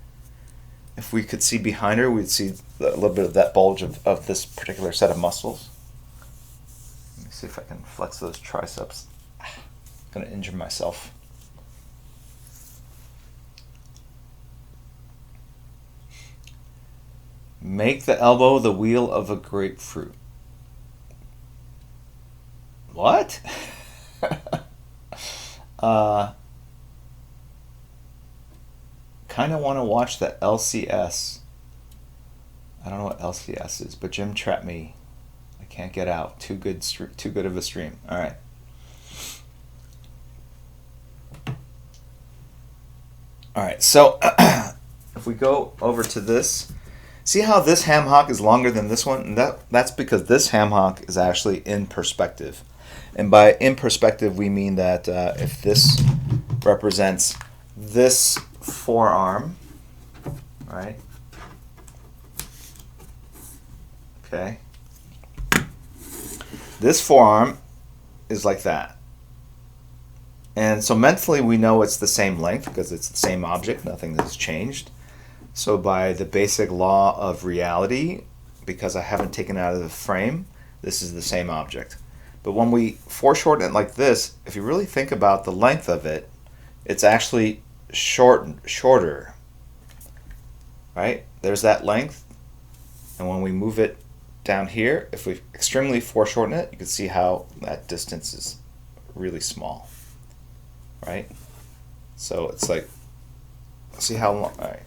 If we could see behind her, we'd see a little bit of that bulge of this particular set of muscles. Let me see if I can flex those triceps. I'm going to injure myself. Make the elbow the wheel of a grapefruit. What? Kind of want to watch the LCS. I don't know what LCS is, but Jim trapped me. I can't get out. Too good of a stream. All right. All right. So if we go over to this, see how this ham hock is longer than this one? And that's because this ham hock is actually in perspective. And by in perspective, we mean that if this represents this forearm, right? Okay. This forearm is like that. And so mentally we know it's the same length because it's the same object, nothing has changed. So by the basic law of reality, because I haven't taken it out of the frame, this is the same object. But when we foreshorten it like this, if you really think about the length of it, it's actually shorter, right? There's that length, and when we move it down here, if we extremely foreshorten it, you can see how that distance is really small, right? So it's like, see how long, all right.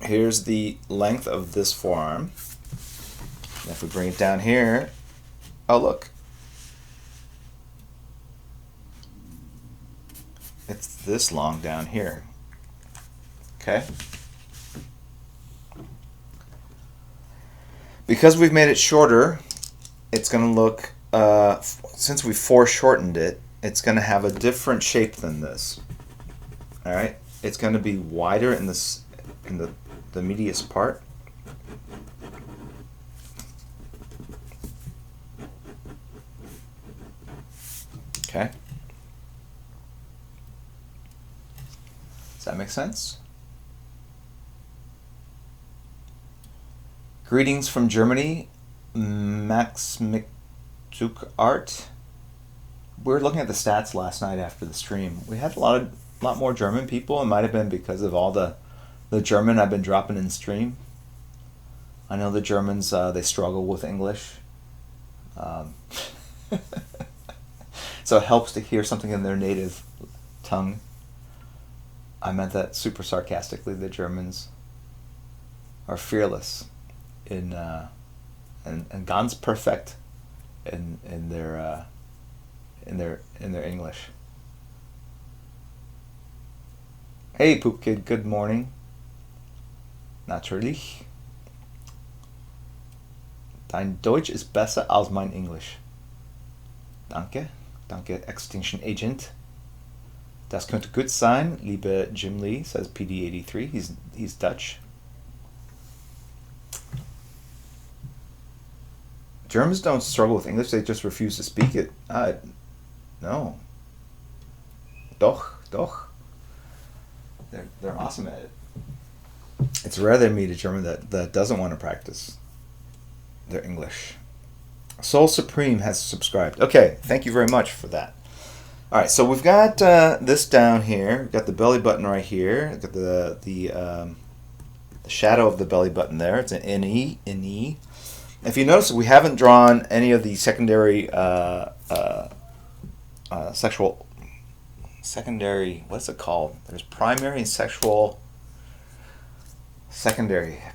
Here's the length of this forearm. And if we bring it down here, oh look. It's this long down here. Okay? Because we've made it shorter, it's going to look, since we foreshortened it, it's going to have a different shape than this. All right? It's going to be wider in this, in the medius part. Okay? Does that make sense? Greetings from Germany, Max Art. We were looking at the stats last night after the stream. We had a lot more German people. It might have been because of all the German I've been dropping in stream. I know the Germans, they struggle with English. So it helps to hear something in their native tongue. I meant that super sarcastically. The Germans are fearless in and ganz perfect in their English. Hey, Poop Kid, good morning. Natürlich. Dein Deutsch ist besser als mein Englisch. Danke. Danke, Extinction Agent. Das könnte gut sein, liebe Jim Lee, says PD83. He's Dutch. Germans don't struggle with English, they just refuse to speak it. No. Doch. They're awesome at it. It's rare to meet a German that doesn't want to practice their English. Soul Supreme has subscribed. Okay, thank you very much for that. All right, so we've got this down here. We've got the belly button right here. We've got the shadow of the belly button there. It's an NE. If you notice, we haven't drawn any of the secondary secondary, what's it called? There's primary and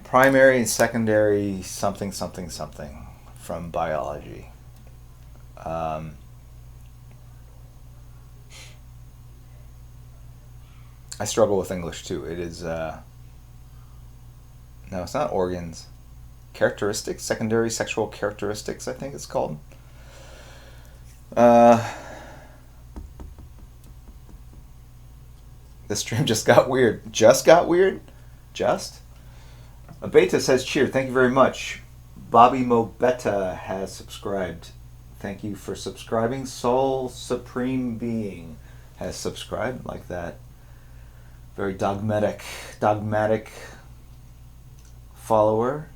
primary and secondary something from biology. I struggle with English too. It is no, it's not organs. Characteristics, secondary sexual characteristics, I think it's called. The stream just got weird. A beta says cheer. Thank you very much. Bobby Mobetta has subscribed. Thank you for subscribing. Soul Supreme Being has subscribed, like that. Very dogmatic follower.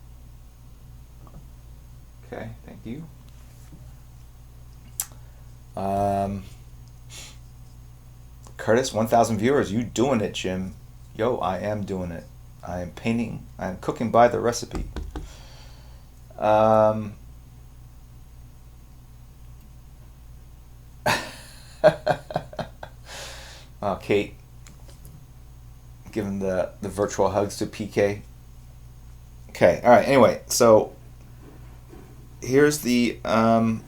Okay, thank you. Curtis, 1,000 viewers. You doing it, Jim? Yo, I am doing it. I am painting. I am cooking by the recipe. Kate, giving the virtual hugs to PK. Okay, all right. Anyway, so here's the. I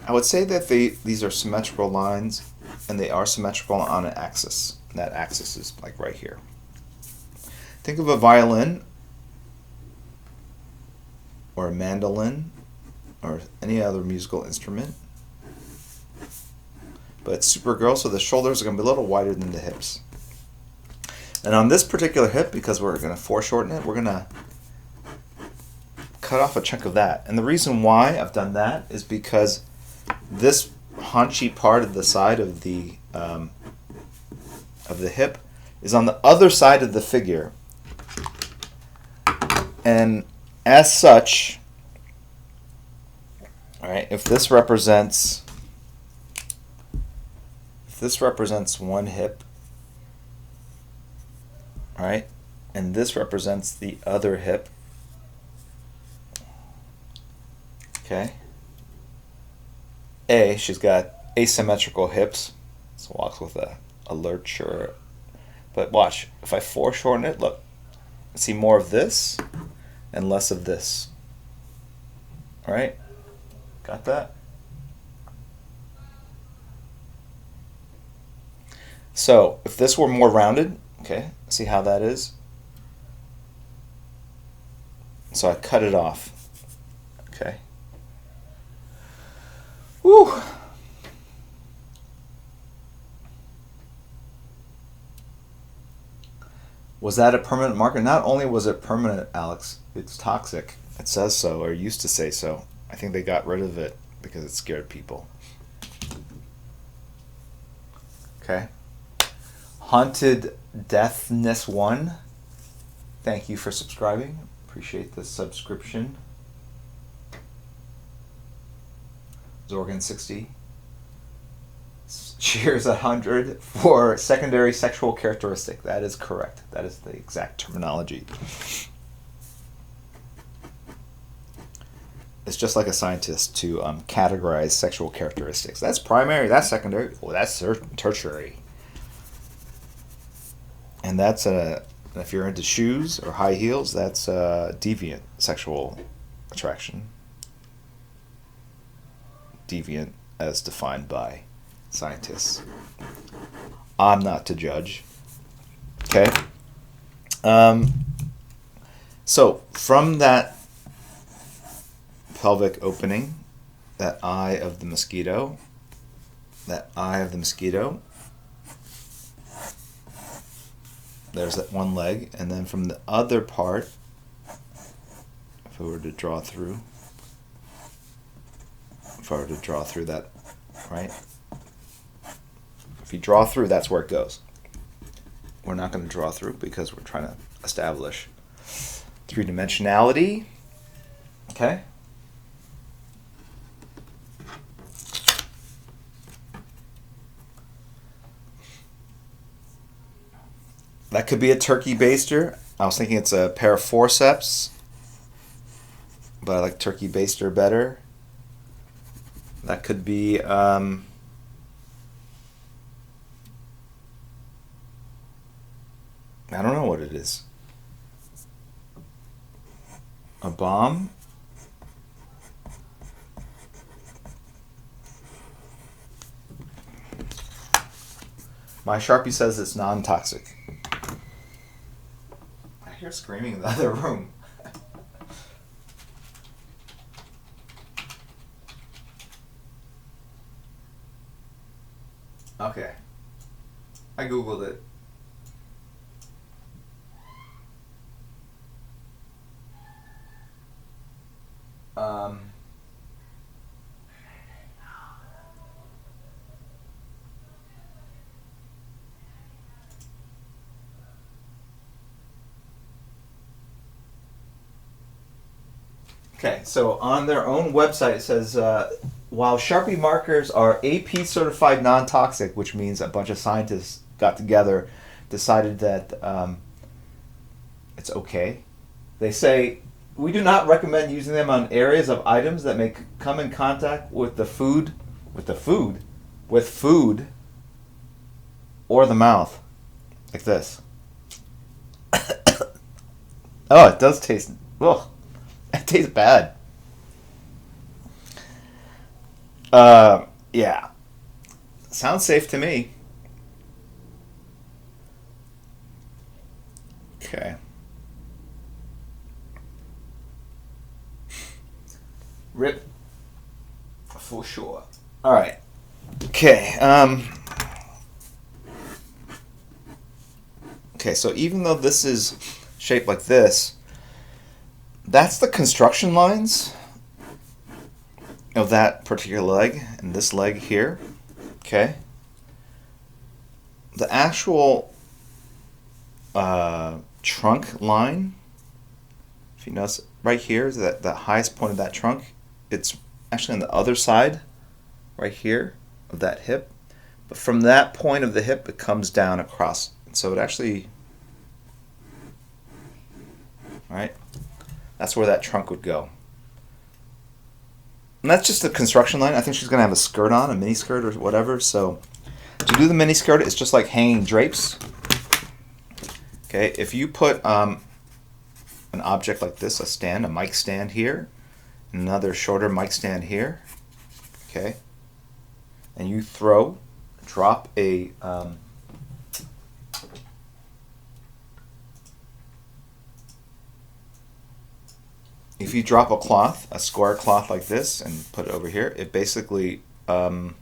would say that these are symmetrical lines, and they are symmetrical on an axis. That axis is like right here. Think of a violin, or a mandolin, or any other musical instrument. But it's Supergirl, so the shoulders are going to be a little wider than the hips. And on this particular hip, because we're going to foreshorten it, we're going to cut off a chunk of that. And the reason why I've done that is because this haunchy part of the side of the hip is on the other side of the figure. And as such, all right, if this represents one hip, All right, and this represents the other hip. Okay. She's got asymmetrical hips, so walks with a lurch but watch, if I foreshorten it, look, see more of this and less of this. All right, got that? So if this were more rounded, okay, see how that is? So I cut it off. Okay. Woo! Was that a permanent marker? Not only was it permanent, Alex, it's toxic. It says so, or used to say so. I think they got rid of it because it scared people. Okay. Haunted Deathness 1. Thank you for subscribing. Appreciate the subscription. Zorgan 60. Cheers 100 for secondary sexual characteristic. That is correct. That is the exact terminology. It's just like a scientist to categorize sexual characteristics. That's primary, that's secondary, well, that's tertiary. And that's if you're into shoes or high heels, that's deviant sexual attraction. Deviant as defined by scientists. I'm not to judge. Okay. So from that pelvic opening, that eye of the mosquito, there's that one leg, and then from the other part, if I were to draw through that, right? If you draw through, that's where it goes. We're not going to draw through because we're trying to establish three-dimensionality. Okay? That could be a turkey baster. I was thinking it's a pair of forceps, but I like turkey baster better. That could be I don't know what it is. A bomb? My Sharpie says it's non-toxic. I hear screaming in the other room. Okay. I Googled it. Okay, so on their own website it says, while Sharpie markers are AP certified non-toxic, which means a bunch of scientists got together, decided that it's okay. They say, we do not recommend using them on areas of items that may come in contact with food, or the mouth, like this. Oh, it does taste, ugh. It tastes bad. Yeah. Sounds safe to me. Okay. Rip. For sure. Alright. Okay. Okay, so even though this is shaped like this, that's the construction lines of that particular leg and this leg here. Okay. The actual trunk line, if you notice right here, that the highest point of that trunk, it's actually on the other side, right here, of that hip. But from that point of the hip, it comes down across. So it actually right? That's where that trunk would go. And that's just a construction line. I think she's going to have a skirt on, a mini skirt or whatever. So to do the mini skirt, it's just like hanging drapes. Okay, if you put an object like this, a stand, a mic stand here, another shorter mic stand here, okay, and you drop a if you drop a cloth, a square cloth like this, and put it over here, it basically does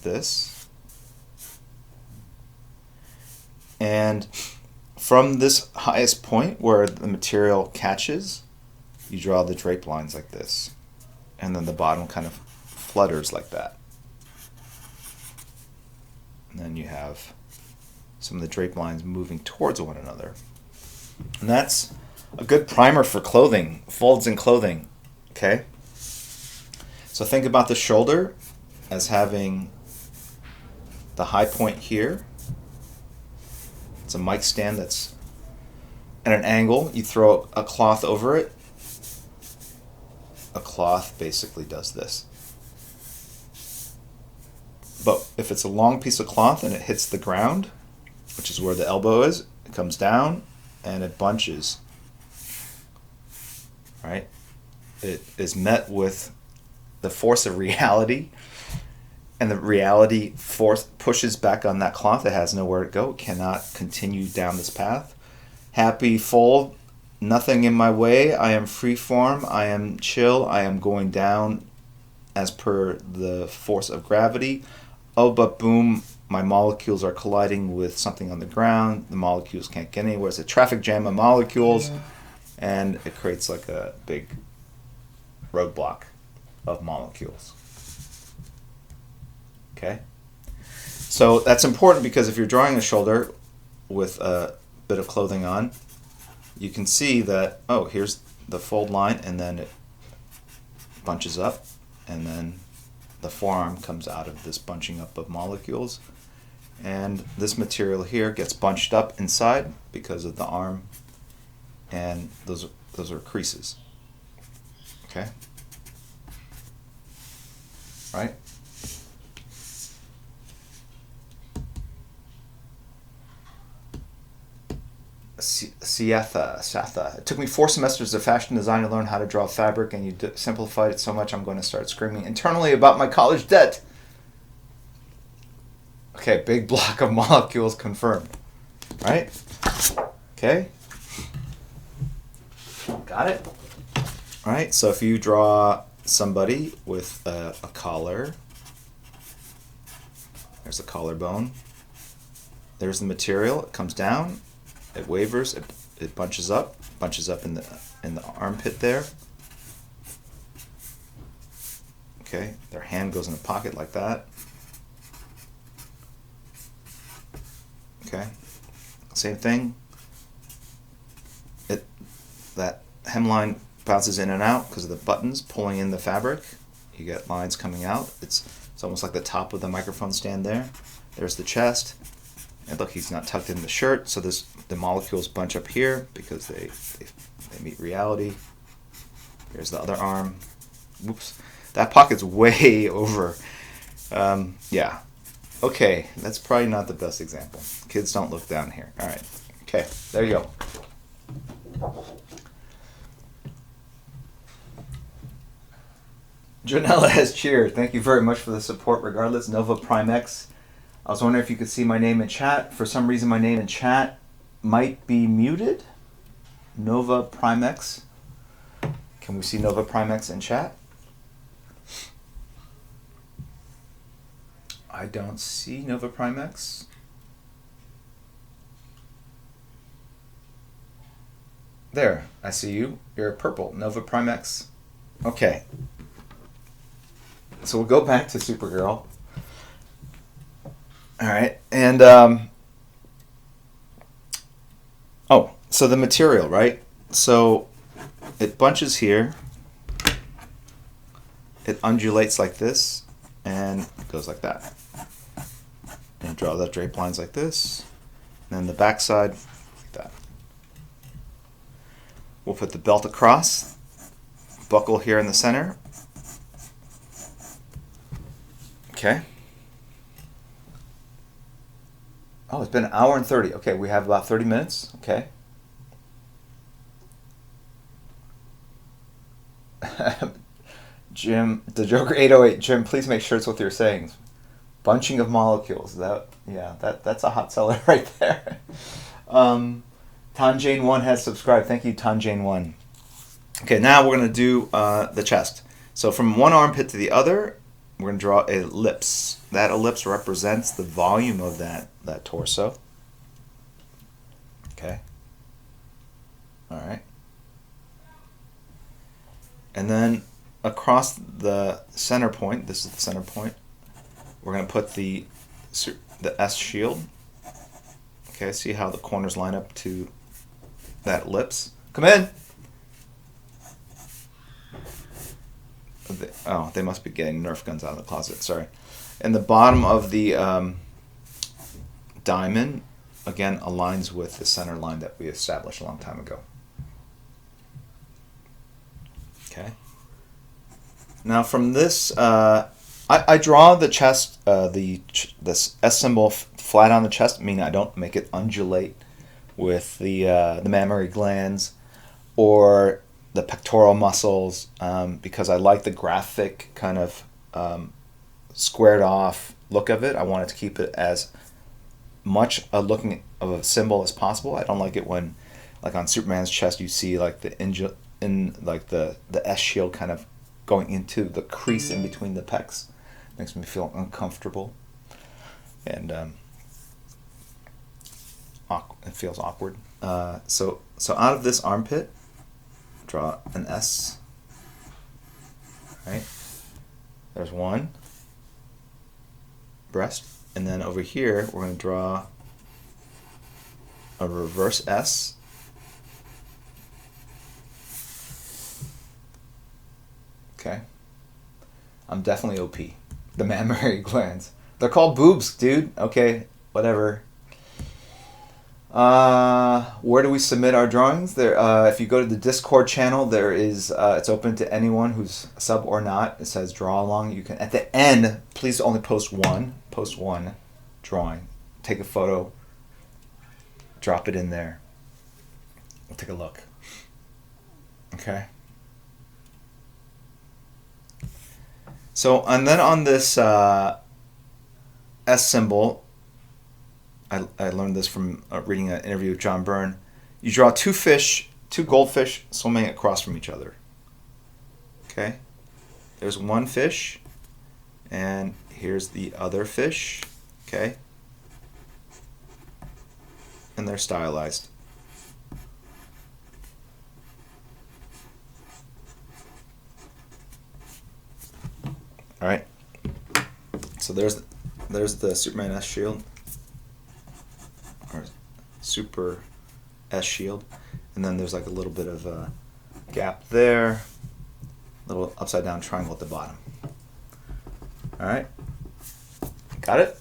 this. And from this highest point where the material catches, you draw the drape lines like this. And then the bottom kind of flutters like that. And then you have some of the drape lines moving towards one another. And that's a good primer for clothing, folds in clothing, okay? So think about the shoulder as having the high point here. It's a mic stand that's at an angle. You throw a cloth over it. A cloth basically does this. But if it's a long piece of cloth and it hits the ground, which is where the elbow is, it comes down and it bunches. Right? It is met with the force of reality, and the reality force pushes back on that cloth. It has nowhere to go. It cannot continue down this path. Happy fold. Nothing in my way. I am free form. I am chill. I am going down as per the force of gravity. Oh, but boom, my molecules are colliding with something on the ground. The molecules can't get anywhere. It's a traffic jam of molecules. Yeah. And it creates like a big roadblock of molecules. Okay? So that's important because if you're drawing a shoulder with a bit of clothing on, you can see that, oh, here's the fold line, and then it bunches up, and then the forearm comes out of this bunching up of molecules. And this material here gets bunched up inside because of the arm, and those are creases. Okay? Right? Satha. It took me 4 semesters of fashion design to learn how to draw fabric, and you simplified it so much I'm going to start screaming internally about my college debt. Okay, big block of molecules confirmed. Right? Okay? Got it? Alright, so if you draw somebody with a collar, there's the collarbone, there's the material, it comes down, it wavers, it bunches up in the armpit there. Okay, their hand goes in the pocket like that. Okay, same thing. That hemline bounces in and out because of the buttons pulling in the fabric. You get lines coming out. It's almost like the top of the microphone stand there. There's the chest. And look, he's not tucked in the shirt, so the molecules bunch up here because they meet reality. Here's the other arm. Whoops. That pocket's way over. Yeah. Okay, that's probably not the best example. Kids don't look down here. All right. Okay, there you go. Janella has cheered. Thank you very much for the support regardless. Nova Prime X. I was wondering if you could see my name in chat. For some reason my name in chat might be muted. Nova Prime X. Can we see Nova Prime X in chat? I don't see Nova Prime X. There, I see you. You're purple. Nova Prime X. Okay. So we'll go back to Supergirl. All right, and so the material, right? So it bunches here, it undulates like this, and goes like that. And draw the drape lines like this, and then the back side like that. We'll put the belt across, buckle here in the center. Okay. Oh, it's been an hour and 30. Okay, we have about 30 minutes. Okay. Jim, the Joker 808. Jim, please make shirts with your sayings. Bunching of molecules. That's a hot seller right there. Tanjane1 has subscribed. Thank you, Tanjane1. Okay, now we're going to do the chest. So from one armpit to the other, we're going to draw an ellipse. That ellipse represents the volume of that torso. Okay. All right. And then across the center point, this is the center point, we're going to put the S shield. Okay, see how the corners line up to that ellipse? Come in! They must be getting Nerf guns out of the closet, sorry. And the bottom of the diamond, again, aligns with the center line that we established a long time ago. Okay. Now from this, I draw the chest, this S symbol flat on the chest, meaning I don't make it undulate with the mammary glands or the pectoral muscles, because I like the graphic kind of squared off look of it. I wanted to keep it as much a looking of a symbol as possible. I don't like it when, like on Superman's chest, you see like the S shield kind of going into the crease in between the pecs. Makes me feel uncomfortable, and it feels awkward. So out of this armpit, draw an S. Right, there's one breast, and then over here we're going to draw a reverse S. Okay, I'm definitely OP. The mammary glands. They're called boobs, dude. Okay, whatever. Where do we submit our drawings? There. If you go to the Discord channel, there is. It's open to anyone who's a sub or not. It says draw along. You can at the end. Please only post one. Post one drawing. Take a photo. Drop it in there. We'll take a look. Okay. So, and then on this S symbol, I learned this from reading an interview with John Byrne. You draw two goldfish swimming across from each other. Okay? There's one fish, and here's the other fish. Okay? And they're stylized. All right, so there's the Superman S shield, or Super S shield, and then there's like a little bit of a gap there, little upside down triangle at the bottom. All right, got it?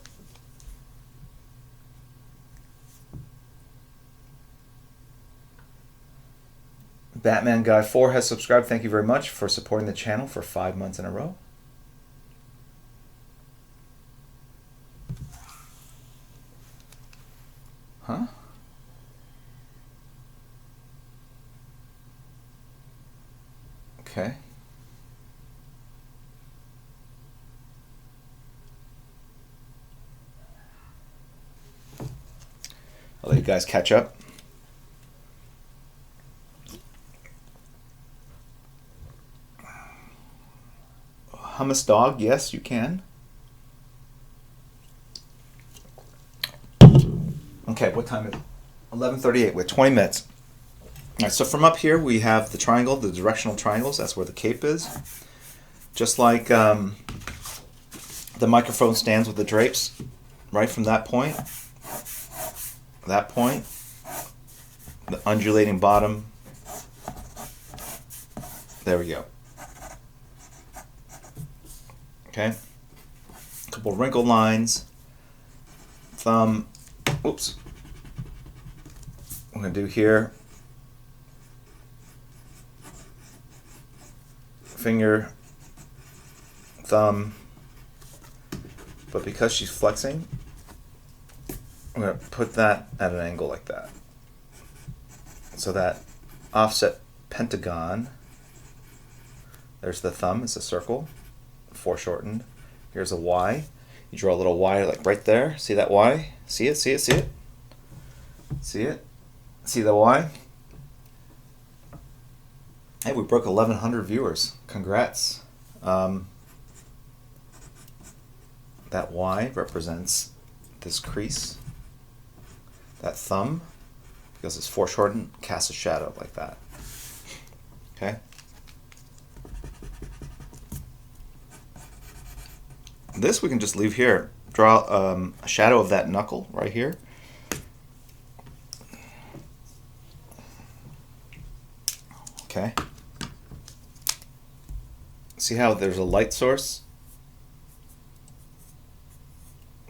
Batman Guy 4 has subscribed. Thank you very much for supporting the channel for 5 months in a row. Huh? Okay. I'll let you guys catch up. Hummus dog, yes, you can. Okay, what time is it? 11:38. We're 20 minutes. All right, so from up here we have the triangle, the directional triangles. That's where the cape is. Just like the microphone stands with the drapes, right from that point, the undulating bottom. There we go. Okay. A couple wrinkled lines. Thumb. Oops. I'm going to do here finger, thumb. But because she's flexing, I'm going to put that at an angle like that. So that offset pentagon, there's the thumb, it's a circle, foreshortened. Here's a Y. You draw a little Y like right there. See that Y? See it, see it, see it? See it? See the Y? Hey, we broke 1,100 viewers. Congrats. That Y represents this crease. That thumb, because it's foreshortened, casts a shadow like that. Okay? This we can just leave here. Draw a shadow of that knuckle right here. Okay. See how there's a light source?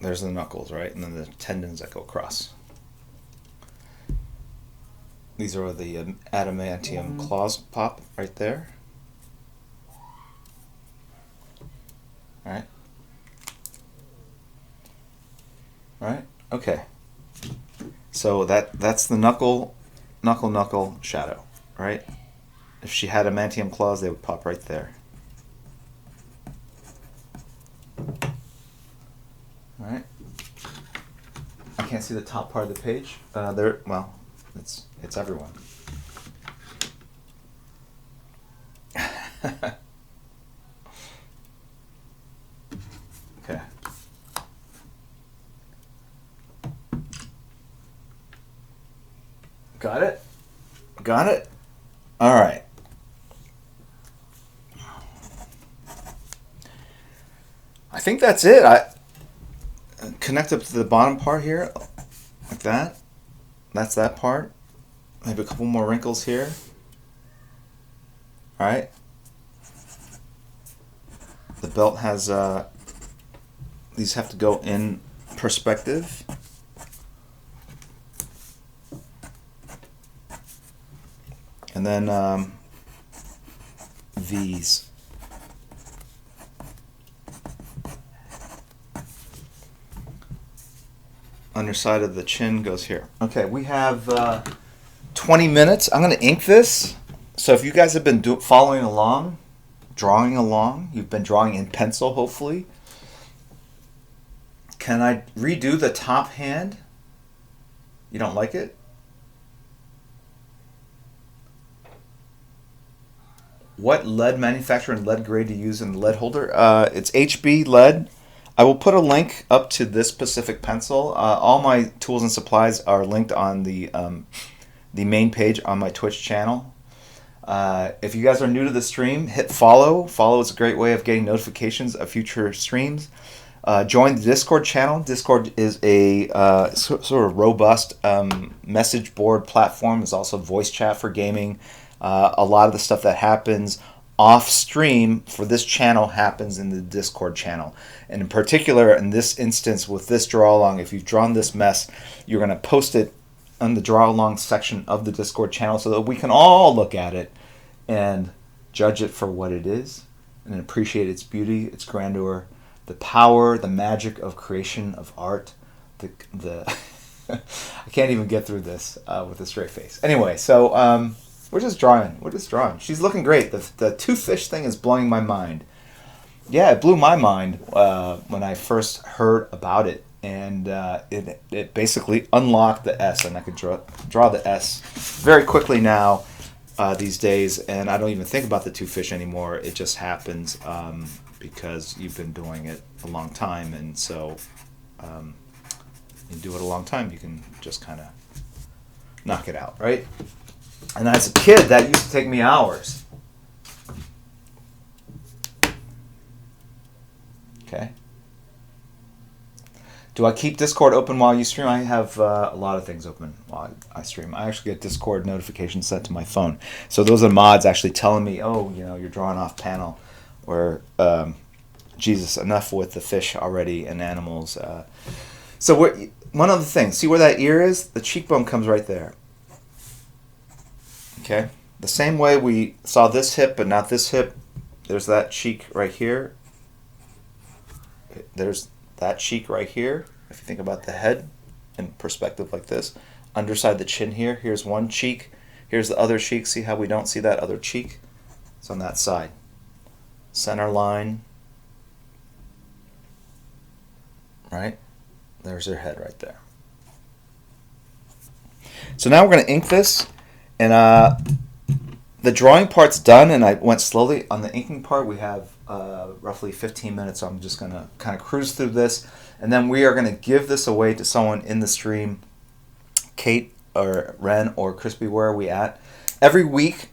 There's the knuckles, right? And then the tendons that go across. These are the adamantium claws pop right there. All right. All right. Okay. So that's the knuckle shadow, right? If she had adamantium claws, they would pop right there. All right. I can't see the top part of the page. Well, it's everyone. Okay. Got it? Got it? All right. I think that's it. I connect up to the bottom part here, like that. That's that part. Maybe a couple more wrinkles here. All right. The belt has, these have to go in perspective. And then these. Underside of the chin goes here. Okay, we have 20 minutes. I'm going to ink this. So if you guys have been following along, drawing along, you've been drawing in pencil, hopefully. Can I redo the top hand? You don't like it? What lead manufacturer and lead grade to use in the lead holder? It's HB lead. I will put a link up to this specific pencil. All my tools and supplies are linked on the main page on my Twitch channel. If you guys are new to the stream, hit follow. Follow is a great way of getting notifications of future streams. Join the Discord channel. Discord is a sort of robust message board platform. It's also voice chat for gaming. A lot of the stuff that happens off stream for this channel happens in the Discord channel. And in particular, in this instance with this draw along, if you've drawn this mess, you're going to post it on the draw along section of the Discord channel so that we can all look at it and judge it for what it is and appreciate its beauty, its grandeur, the power, the magic of creation, of art. The I can't even get through this with a straight face. Anyway, so we're just drawing. She's looking great. The two fish thing is blowing my mind. Yeah, it blew my mind when I first heard about it, and it basically unlocked the S, and I could draw the S very quickly now these days, and I don't even think about the two fish anymore. It just happens because you've been doing it a long time, and so you do it a long time, you can just kind of knock it out, right? And as a kid, that used to take me hours. Okay. Do I keep Discord open while you stream? I have a lot of things open while I stream. I actually get Discord notifications sent to my phone. So those are mods actually telling me, oh, you're drawing off panel. Or, Jesus, enough with the fish already and animals. So one other thing. See where that ear is? The cheekbone comes right there. Okay? The same way we saw this hip but not this hip, there's that cheek right here. There's that cheek right here. If you think about the head in perspective like this, underside the chin here, here's one cheek. Here's the other cheek. See how we don't see that other cheek? It's on that side. Center line. Right? There's her head right there. So now we're going to ink this. And the drawing part's done, and I went slowly. On the inking part, we have roughly 15 minutes, so I'm just going to kind of cruise through this. And then we are going to give this away to someone in the stream. Kate or Ren or Crispy, where are we at? Every week,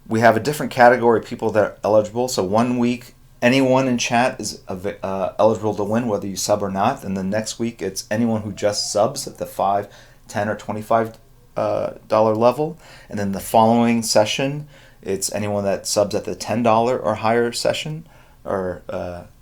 we have a different category of people that are eligible. So one week, anyone in chat is eligible to win, whether you sub or not. And the next week, it's anyone who just subs at the $5, $10, or $25 level. And then the following session, it's anyone that subs at the $10 or higher session or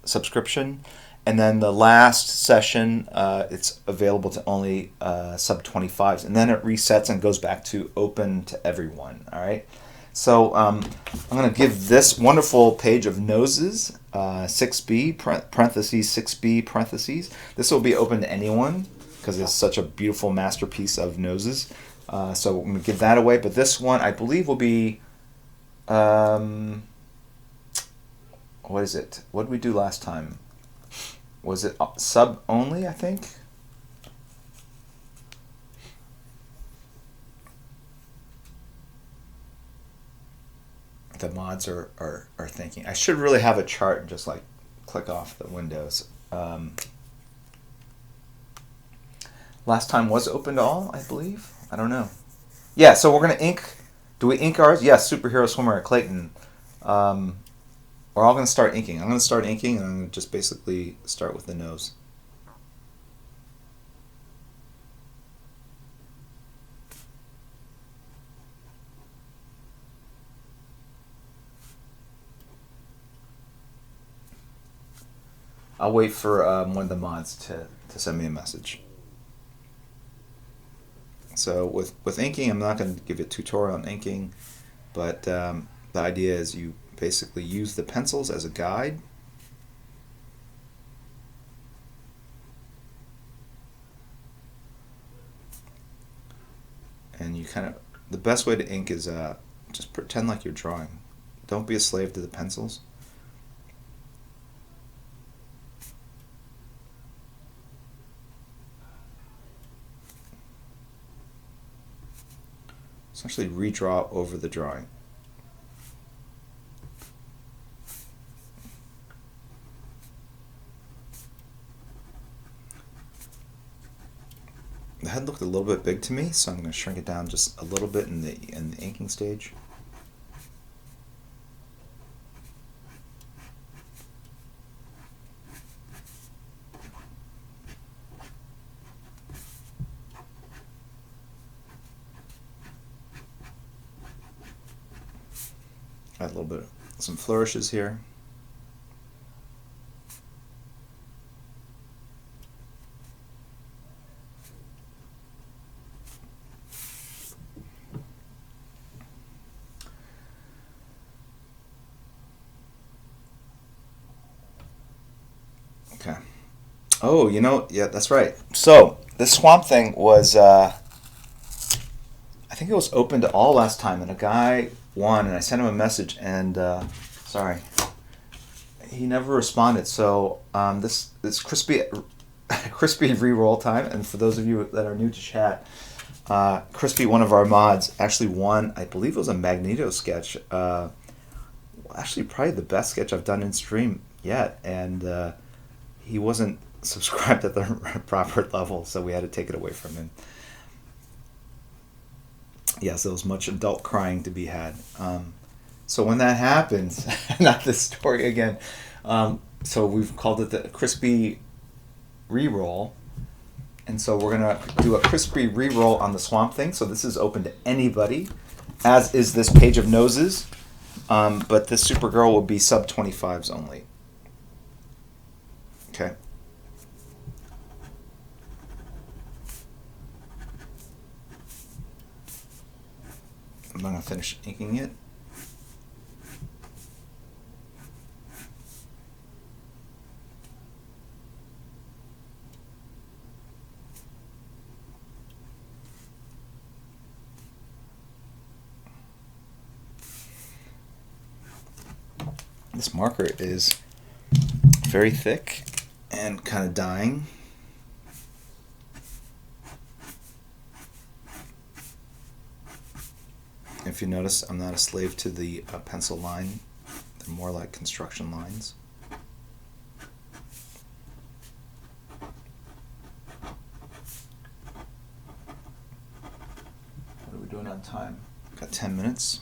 subscription. And then the last session, it's available to only sub 25s. And then it resets and goes back to open to everyone. All right. So I'm going to give this wonderful page of noses, 6B, parentheses, 6B, parentheses. This will be open to anyone because it's such a beautiful masterpiece of noses. So I'm going to give that away. But this one, I believe, will be, what is it? What did we do last time? Was it sub only, I think? The mods are thinking. I should really have a chart and just like click off the windows. Last time was open to all, I believe. I don't know. Yeah, so we're going to ink. Do we ink ours? Yes, Superhero Swimmer at Clayton. We're all going to start inking. I'm going to start inking, and I'm going to just basically start with the nose. I'll wait for one of the mods to send me a message. So with inking, I'm not going to give you a tutorial on inking, but the idea is you basically use the pencils as a guide. And you kind of, the best way to ink is just pretend like you're drawing. Don't be a slave to the pencils. Essentially redraw over the drawing. The head looked a little bit big to me, so I'm going to shrink it down just a little bit in the inking stage. Add a little bit of some flourishes here. Okay. Oh, you know, yeah, that's right. So this swamp thing was, I think it was open to all last time, and a guy won, and I sent him a message, and sorry, he never responded. So this crispy re-roll time, and for those of you that are new to chat, Crispy, one of our mods, actually won. I believe it was a Magneto sketch. Actually, probably the best sketch I've done in stream yet, and he wasn't subscribed at the proper level, so we had to take it away from him. Yes, there was much adult crying to be had. So when that happens, not this story again, so we've called it the Crispy Reroll. And so we're going to do a Crispy Reroll on the Swamp Thing. So this is open to anybody, as is this page of noses. But this Supergirl will be sub 25s only. Okay. I'm going to finish inking it. This marker is very thick and kind of dying. If you notice, I'm not a slave to the pencil line. They're more like construction lines. What are we doing on time? Got 10 minutes.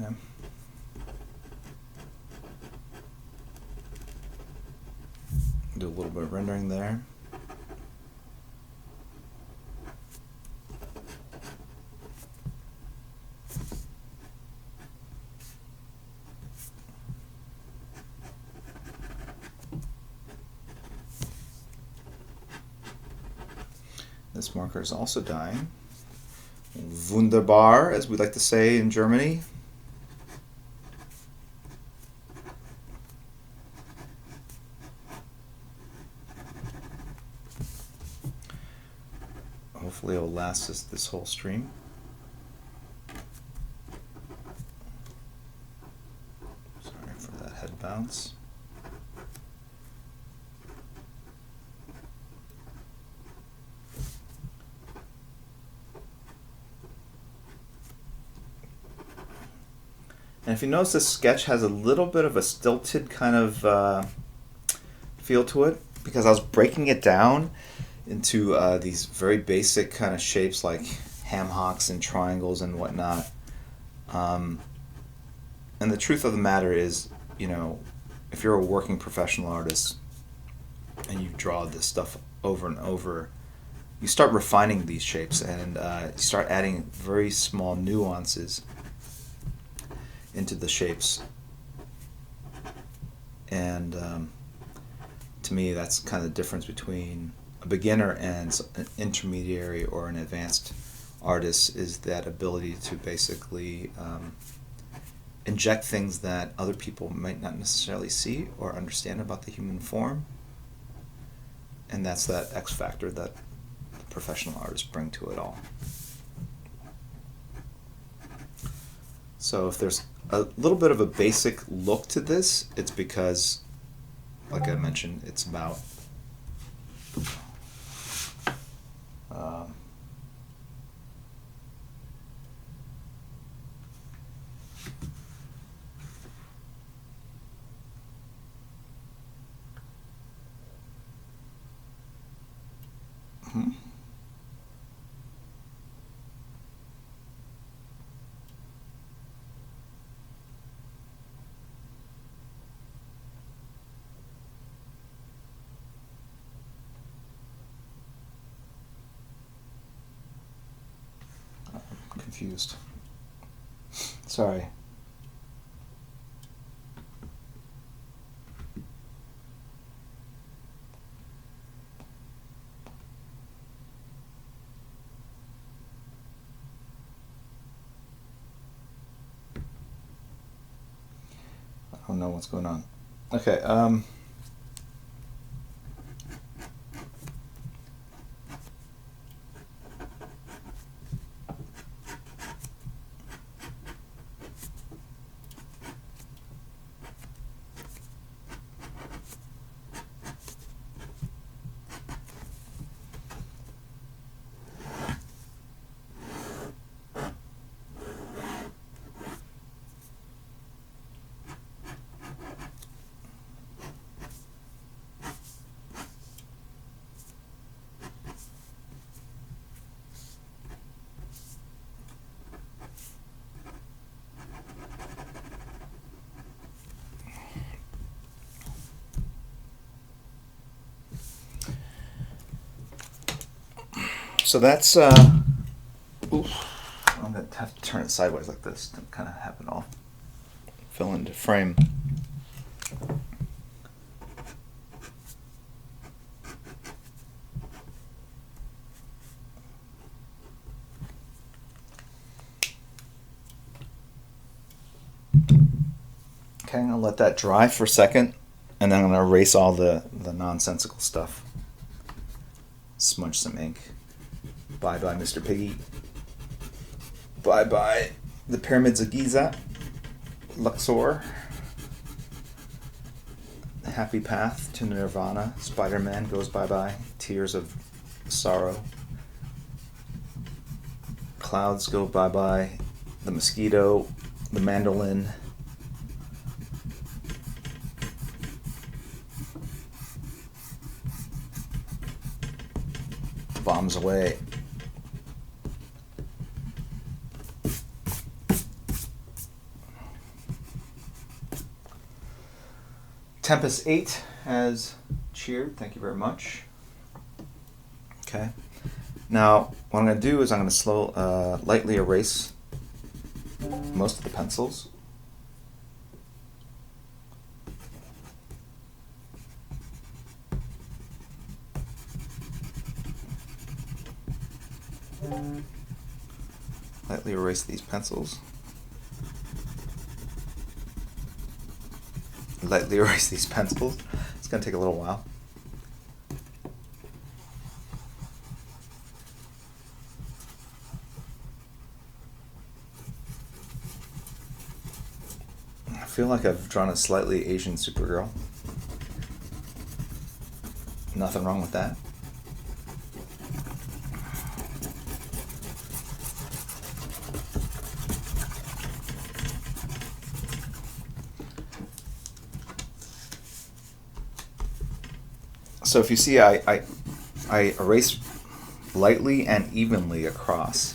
Okay. Do a little bit of rendering there. This marker is also dying. Wunderbar, as we like to say in Germany. Hopefully it will last us this whole stream. Sorry for that head bounce. And if you notice, this sketch has a little bit of a stilted kind of feel to it, because I was breaking it down into these very basic kind of shapes like ham hocks and triangles and whatnot. And the truth of the matter is, you know, if you're a working professional artist and you draw this stuff over and over, you start refining these shapes and you start adding very small nuances into the shapes. And to me, that's kind of the difference between a beginner and an intermediary or an advanced artist, is that ability to basically inject things that other people might not necessarily see or understand about the human form. And that's that X factor that the professional artists bring to it all. So if there's a little bit of a basic look to this, it's because, like I mentioned, it's about confused. Sorry. I don't know what's going on. Okay, So that's, oof. I'm going to have to turn it sideways like this to kind of have it all fill into frame. Okay, I'm going to let that dry for a second, and then I'm going to erase all the nonsensical stuff. Smudge some ink. Bye-bye, Mr. Piggy. Bye-bye, the Pyramids of Giza. Luxor. Happy Path to Nirvana. Spider-Man goes bye-bye. Tears of Sorrow. Clouds go bye-bye. The Mosquito. The Mandolin. Bombs away. Tempest 8 has cheered. Thank you very much. Okay. Now, what I'm going to do is I'm going to lightly erase most of the pencils. Lightly erase these pencils. Lightly erase these pencils. It's going to take a little while. I feel like I've drawn a slightly Asian Supergirl. Nothing wrong with that. So if you see, I erase lightly and evenly across,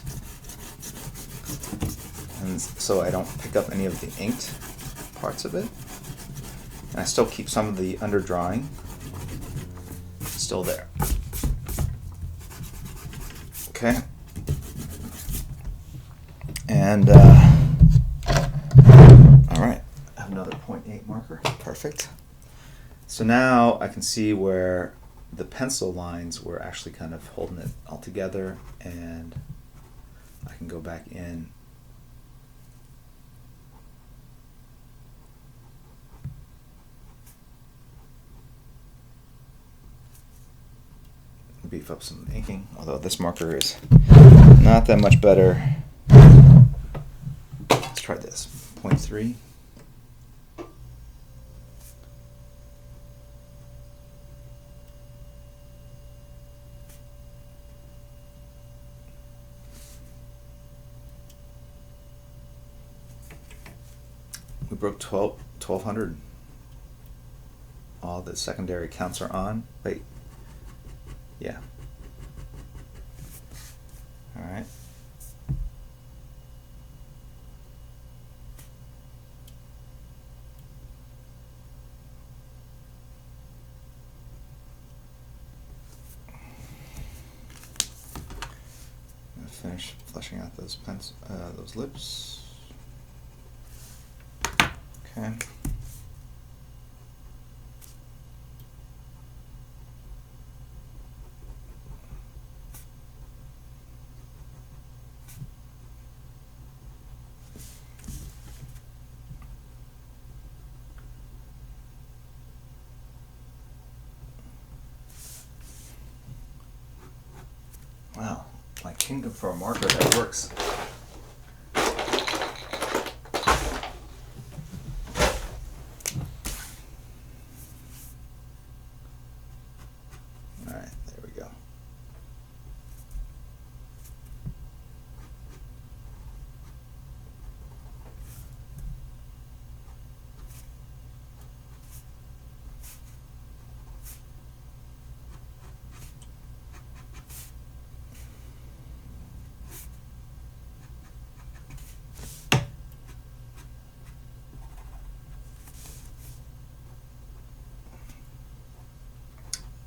and so I don't pick up any of the inked parts of it, and I still keep some of the underdrawing still there. Okay, and all right, I have another 0.8 marker. Perfect. So now I can see where the pencil lines were actually kind of holding it all together, and I can go back in. Beef up some inking, although this marker is not that much better. Let's try this, 0.3. We broke 1200. All the secondary counts are on. Wait. Yeah. All right. I'm gonna finish fleshing out those those lips. Okay. Wow, my kingdom for a marker that works. Alright, there we go.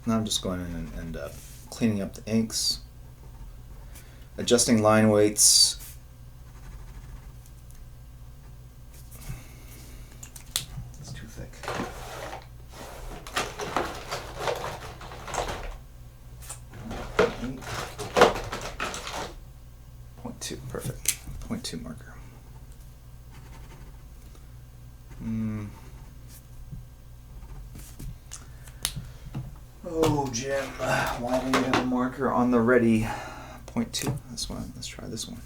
Now I'm just going in and cleaning up the inks. Adjusting line weights. It's too thick. .2, perfect. .2 marker. Oh, Jim, why don't you have a marker on the ready? .2, this one. Let's try this one.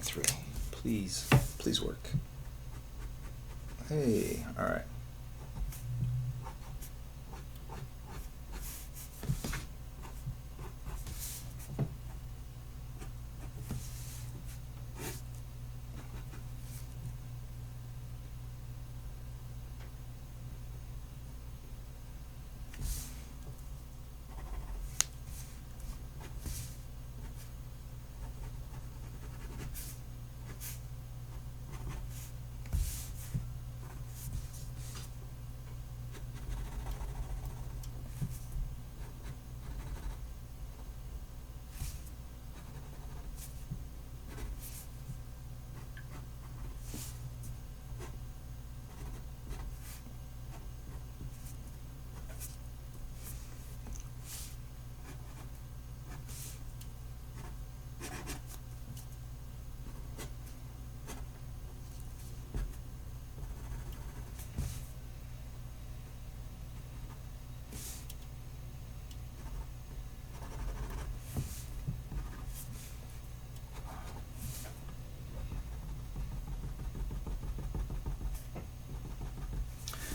.3. Please work. Hey, all right.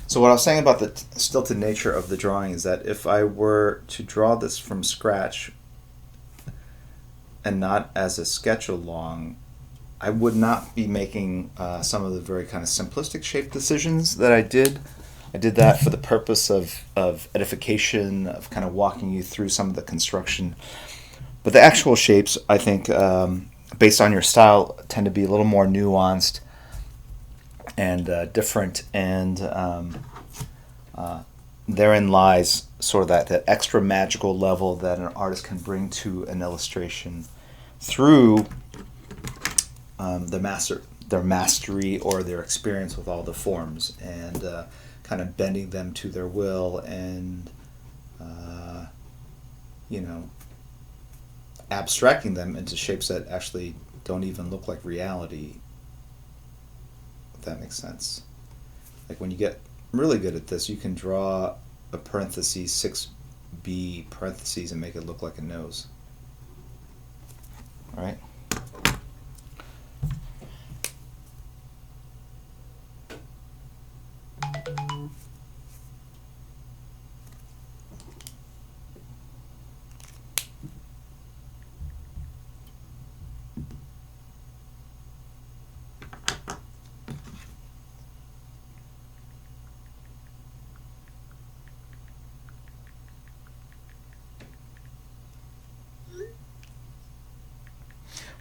So what I was saying about the stilted nature of the drawing is that if I were to draw this from scratch and not as a sketch along, I would not be making some of the very kind of simplistic shape decisions that I did. I did that for the purpose of edification, of kind of walking you through some of the construction. But the actual shapes, I think, based on your style, tend to be a little more nuanced and different, and therein lies sort of that extra magical level that an artist can bring to an illustration through their mastery or their experience with all the forms, and kind of bending them to their will, and abstracting them into shapes that actually don't even look like reality. If that makes sense. Like when you get really good at this, you can draw a parentheses 6b parentheses and make it look like a nose. All right.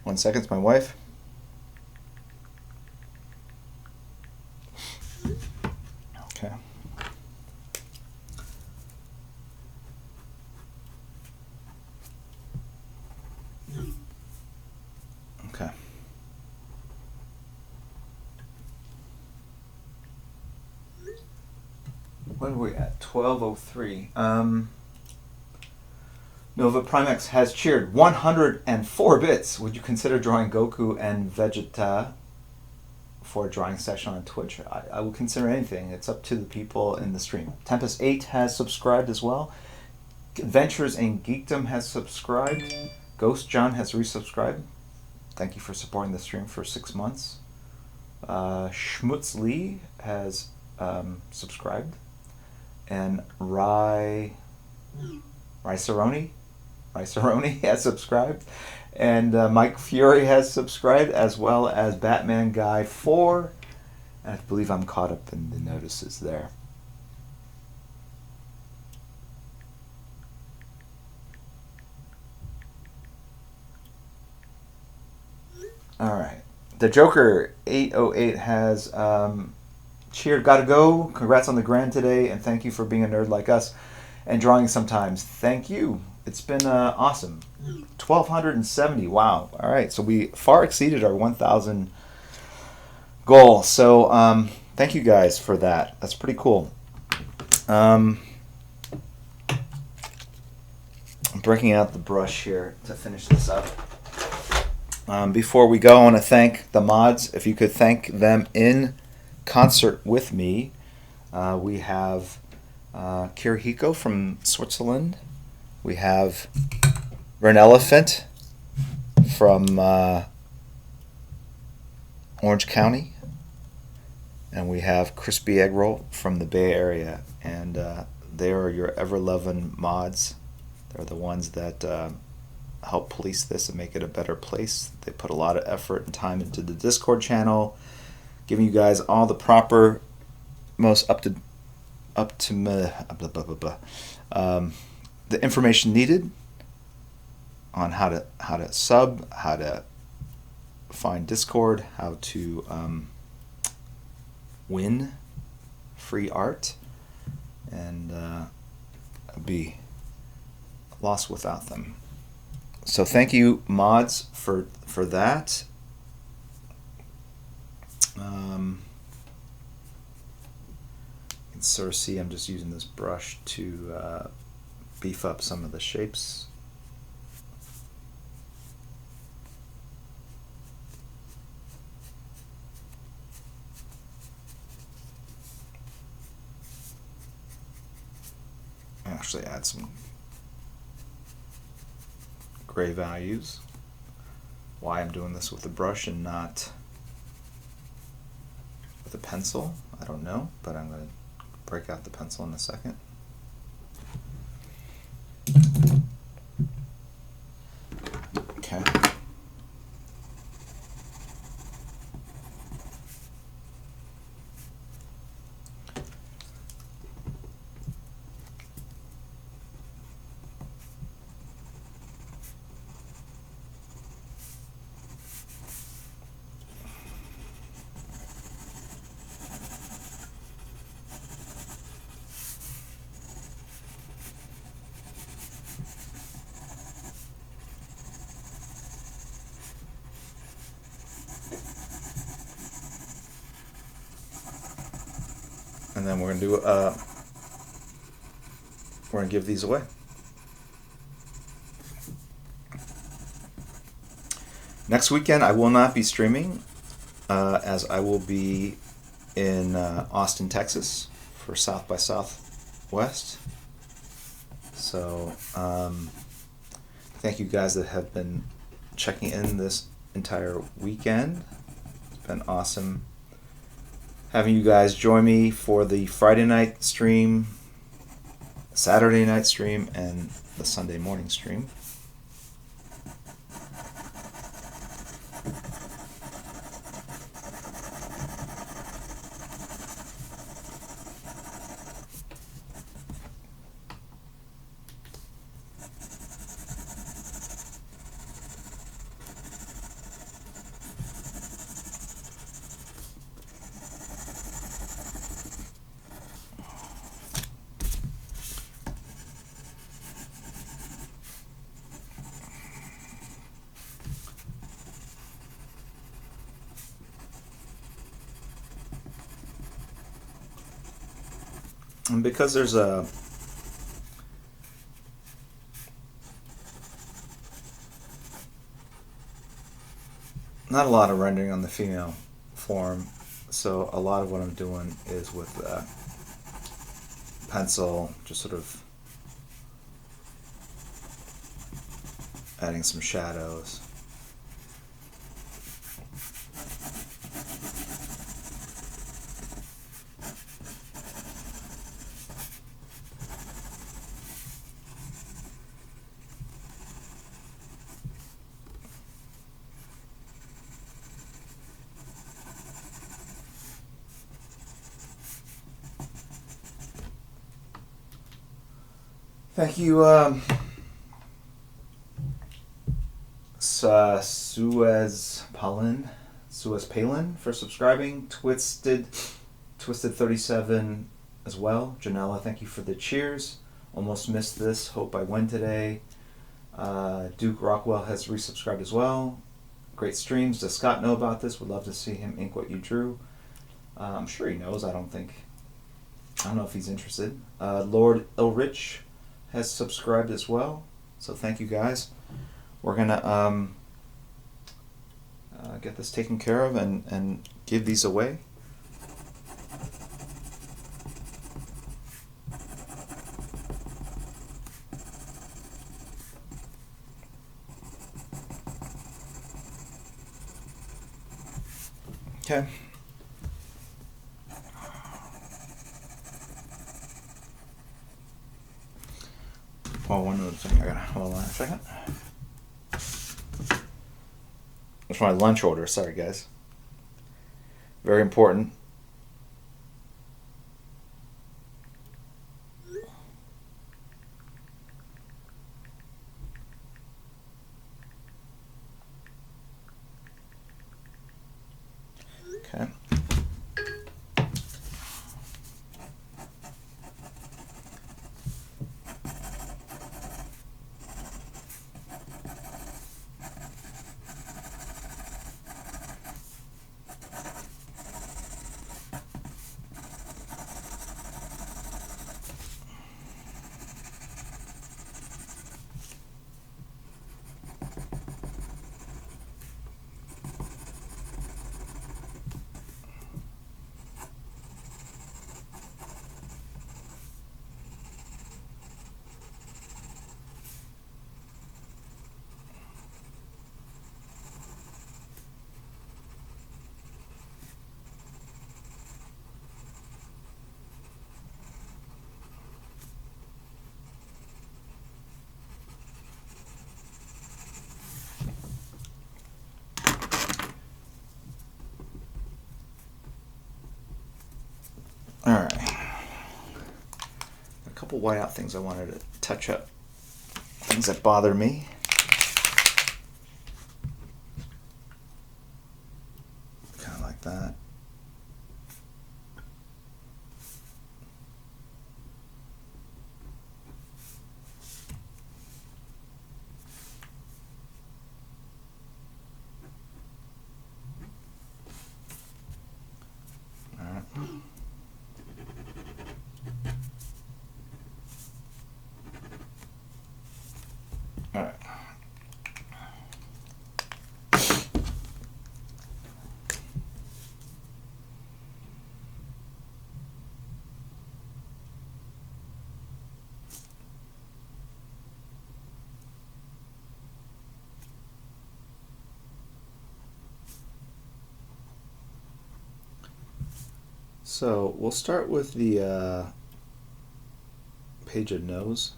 One second, it's my wife. Okay. Okay. What are we at? 12:03. Nova Primex has cheered 104 bits. Would you consider drawing Goku and Vegeta for a drawing session on Twitch? I would consider anything. It's up to the people in the stream. Tempest 8 has subscribed as well. Adventures in Geekdom has subscribed. Ghost John has resubscribed. Thank you for supporting the stream for 6 months. Schmutz Lee has subscribed. And Riceroni has subscribed, and Mike Fury has subscribed, as well as Batman Guy 4, I believe I'm caught up in the notices there. All right. The Joker 808 has cheered, gotta go. Congrats on the grand today, and thank you for being a nerd like us and drawing sometimes. Thank you. It's been awesome. 1,270. Wow. All right. So we far exceeded our 1,000 goal. So thank you guys for that. That's pretty cool. I'm breaking out the brush here to finish this up. Before we go, I want to thank the mods. If you could thank them in concert with me. We have Kirihiko from Switzerland. We have Ren Elephant from Orange County. And we have Crispy Egg Roll from the Bay Area. And they are your ever-loving mods. They're the ones that help police this and make it a better place. They put a lot of effort and time into the Discord channel, giving you guys all the proper, most the information needed on how to sub, how to find Discord, how to win free art, and be lost without them. So thank you, mods, for that. You can sort of see I'm just using this brush to beef up some of the shapes. Actually add some gray values. Why I'm doing this with a brush and not with a pencil, I don't know, but I'm going to break out the pencil in a second. Okay. And then we're gonna do we're gonna give these away. Next weekend I will not be streaming, as I will be in Austin, Texas for South by Southwest. So thank you guys that have been checking in this entire weekend. It's been awesome having you guys join me for the Friday night stream, Saturday night stream, and the Sunday morning stream. And because there's not a lot of rendering on the female form, so a lot of what I'm doing is with pencil, just sort of adding some shadows. Thank you, Suez Palin for subscribing. Twisted 37 as well. Janella, thank you for the cheers. Almost missed this. Hope I win today. Duke Rockwell has resubscribed as well. Great streams. Does Scott know about this? Would love to see him ink what you drew. I'm sure he knows. I don't know if he's interested. Lord Ilrich has subscribed as well. So thank you guys. We're gonna get this taken care of and give these away. Okay. Oh, one other thing. I gotta hold on a second. That's my lunch order. Sorry, guys. Very important. Okay. All right. A couple whiteout things I wanted to touch up. Things that bother me. Kind of like that. All right. All right. So we'll start with the page of nose.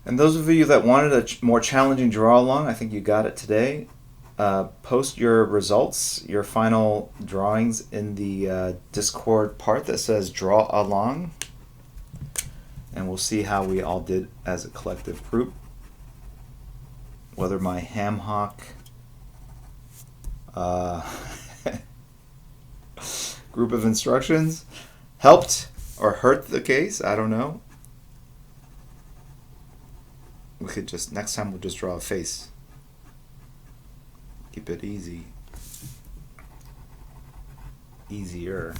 And those of you that wanted a more challenging draw along, I think you got it today. Post your results, your final drawings in the Discord part that says draw along. And we'll see how we all did as a collective group. Whether my ham hock group of instructions helped or hurt the case, I don't know. We could just, next time we'll just draw a face. Keep it easy. Easier.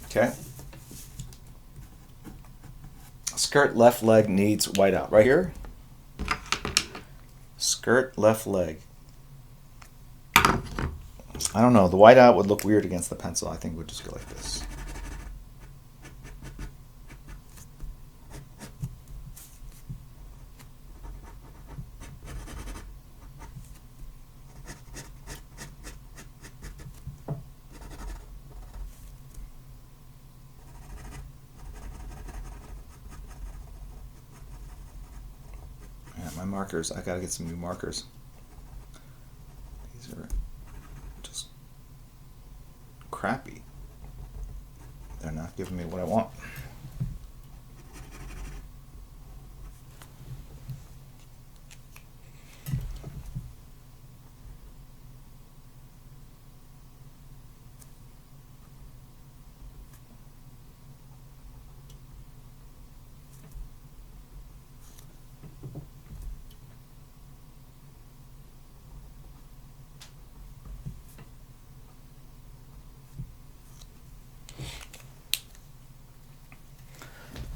Okay. Skirt left leg needs whiteout. Right here. Skirt left leg. I don't know. The whiteout would look weird against the pencil. I think we'll just go like this. markers? I gotta get some new markers. These are just crappy. They're not giving me what I want.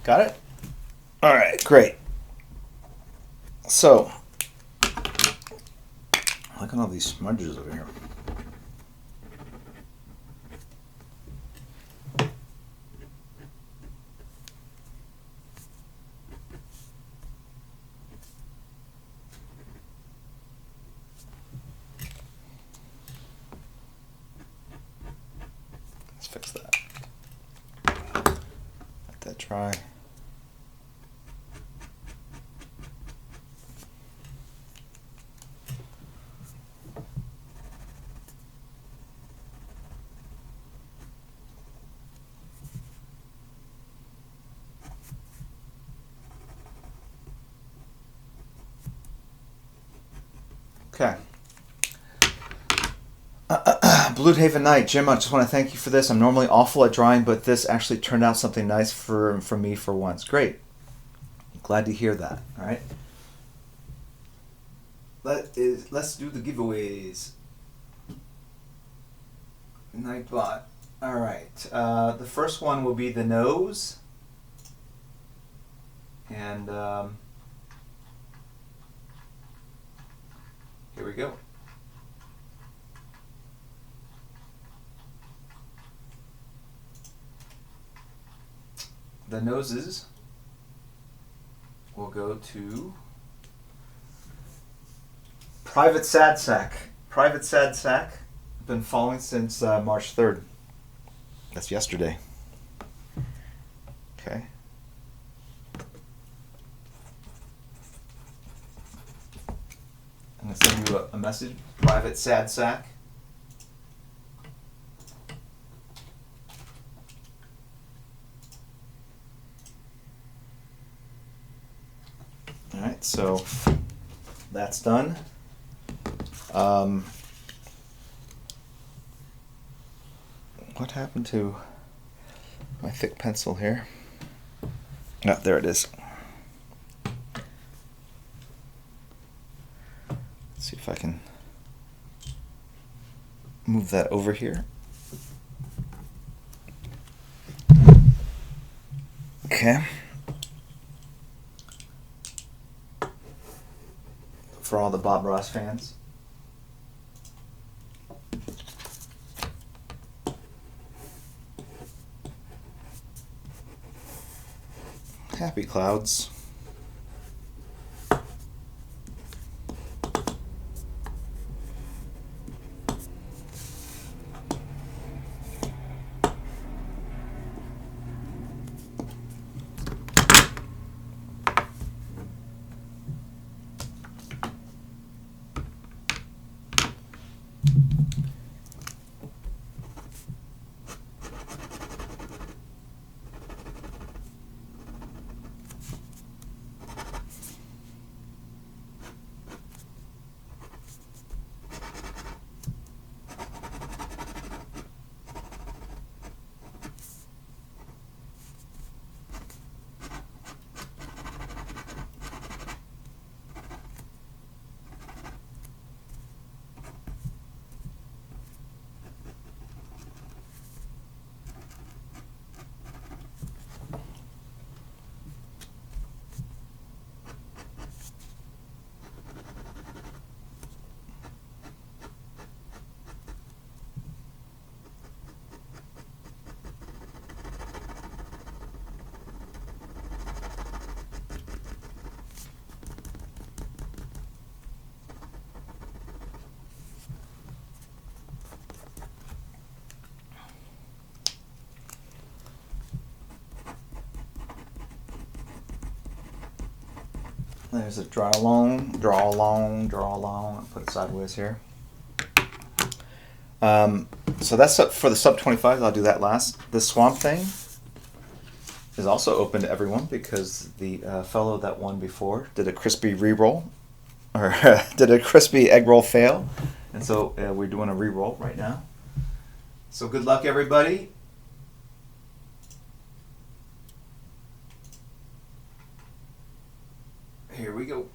Got it? All right, great. So, look at all these smudges over here. Let's fix that. Let that dry. Okay. Blue Haven Night, Jim, I just want to thank you for this. I'm normally awful at drawing, but this actually turned out something nice for me for once. Great. Glad to hear that. All right. Let's do the giveaways. Nightbot. All right. The first one will be the nose. And here we go. The noses will go to Private Sad Sack. Private Sad Sack. I've been following since March 3rd. That's yesterday. Okay. I'm going to send you a message. Private Sad Sack. Alright, so that's done. What happened to my thick pencil here? Oh, there it is. Let's see if I can move that over here. Okay. For all the Bob Ross fans. Happy clouds. There's a draw along, draw along, draw along. I'll put it sideways here. So that's up for the sub 25s. I'll do that last. The Swamp Thing is also open to everyone because the fellow that won before did a crispy re-roll, or did a crispy egg roll fail, and so we're doing a re-roll right now. So good luck, everybody. Here we go.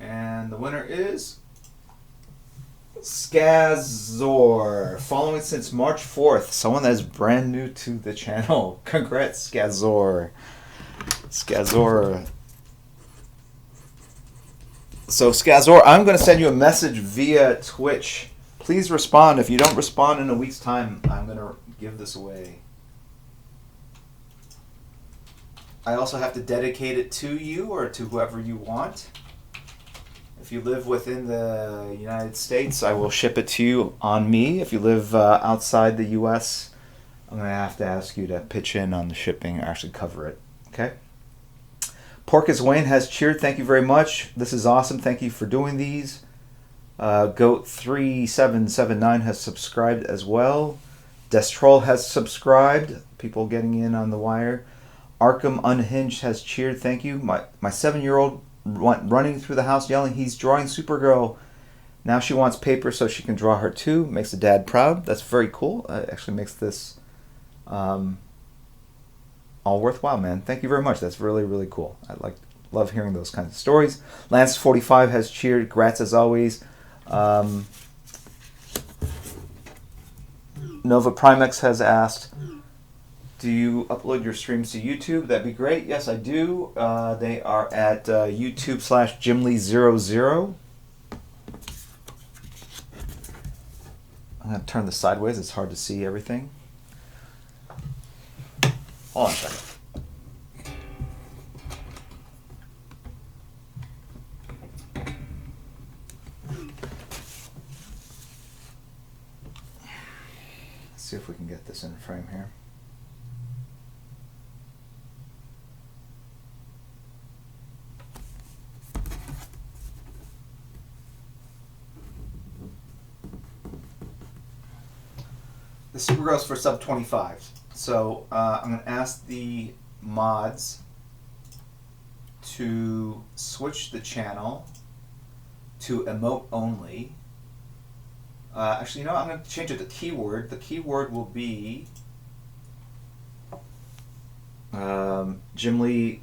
And the winner is Skazor. Following since March 4th. Someone that is brand new to the channel. Congrats, Skazor. Skazor. So, Skazor, I'm going to send you a message via Twitch. Please respond. If you don't respond in a week's time, I'm going to give this away. I also have to dedicate it to you or to whoever you want. If you live within the United States, I will ship it to you on me. If you live outside the U.S., I'm going to have to ask you to pitch in on the shipping or actually cover it. Okay? Pork as Wayne has cheered. Thank you very much. This is awesome. Thank you for doing these. Goat3779 has subscribed as well. Destrol has subscribed. People getting in on the wire. Arkham Unhinged has cheered. Thank you. My 7-year-old went running through the house yelling, he's drawing Supergirl. Now she wants paper so she can draw her too. Makes the dad proud. That's very cool. Actually makes this all worthwhile, man. Thank you very much. That's really, really cool. Love hearing those kinds of stories. Lance45 has cheered. Grats as always. Nova Primex has asked, do you upload your streams to YouTube? That'd be great. Yes, I do. They are at YouTube/JimLee00. I'm going to turn this sideways. It's hard to see everything. Hold on a second. Let's see if we can get this in frame here. The Supergirl's for sub 25s. So I'm going to ask the mods to switch the channel to emote only. Actually, I'm going to change it to keyword. The keyword will be Jim Lee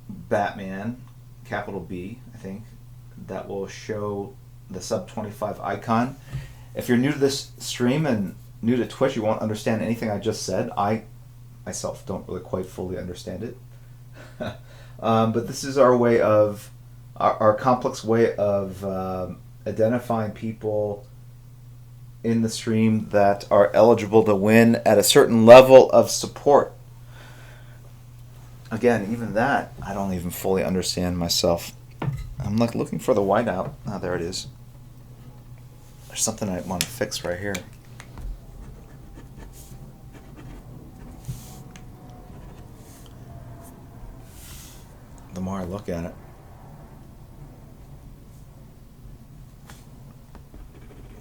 Batman, capital B, I think. That will show the sub 25 icon. If you're new to this stream and new to Twitch, you won't understand anything I just said. I myself don't really quite fully understand it. But this is our way of, our complex way of identifying people in the stream that are eligible to win at a certain level of support. Again, even that, I don't even fully understand myself. I'm like looking for the whiteout. Ah, there it is. There's something I want to fix right here. The more I look at it.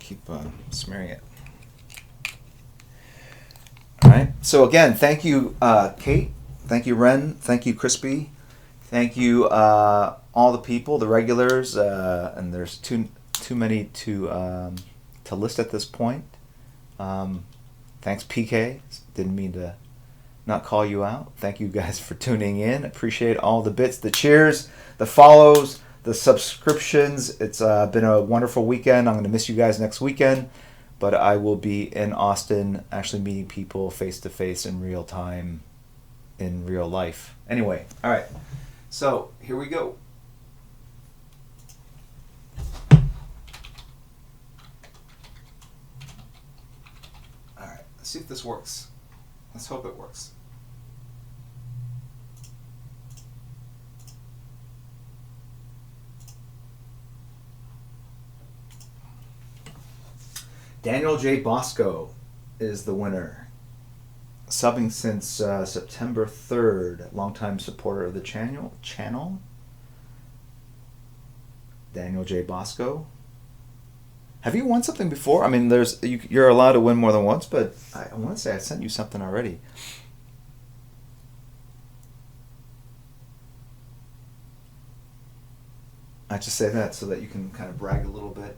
Keep smearing it. All right. So again, thank you, Kate. Thank you, Ren. Thank you, Crispy. Thank you, all the people, the regulars, and there's too many to list at this point. Thanks, PK. Didn't mean to not call you out. Thank you guys for tuning in. Appreciate all the bits, the cheers, the follows, the subscriptions. It's been a wonderful weekend. I'm going to miss you guys next weekend, but I will be in Austin actually meeting people face to face in real time, in real life. Anyway, all right. So here we go. All right, let's see if this works. Let's hope it works. Daniel J. Bosco is the winner. Subbing since September 3rd. Longtime supporter of the channel. Daniel J. Bosco. Have you won something before? I mean, you're allowed to win more than once, but I want to say I sent you something already. I just say that so that you can kind of brag a little bit.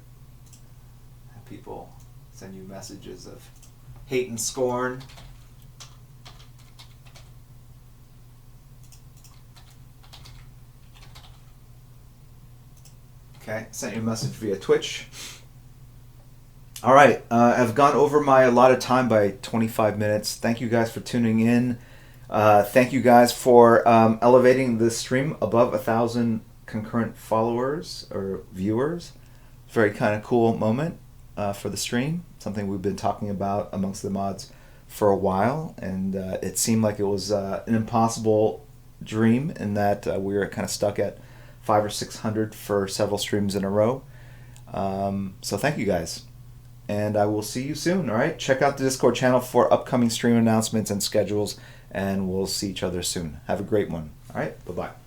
Have people send you messages of hate and scorn. Okay, sent you a message via Twitch. All right, I've gone over my allotted time by 25 minutes. Thank you guys for tuning in. Thank you guys for elevating the stream above 1,000 concurrent followers or viewers. Very kind of cool moment for the stream. Something we've been talking about amongst the mods for a while, and it seemed like it was an impossible dream in that we were kind of stuck at 500 or 600 for several streams in a row. So thank you guys. And I will see you soon, all right? Check out the Discord channel for upcoming stream announcements and schedules, and we'll see each other soon. Have a great one. All right? Bye-bye.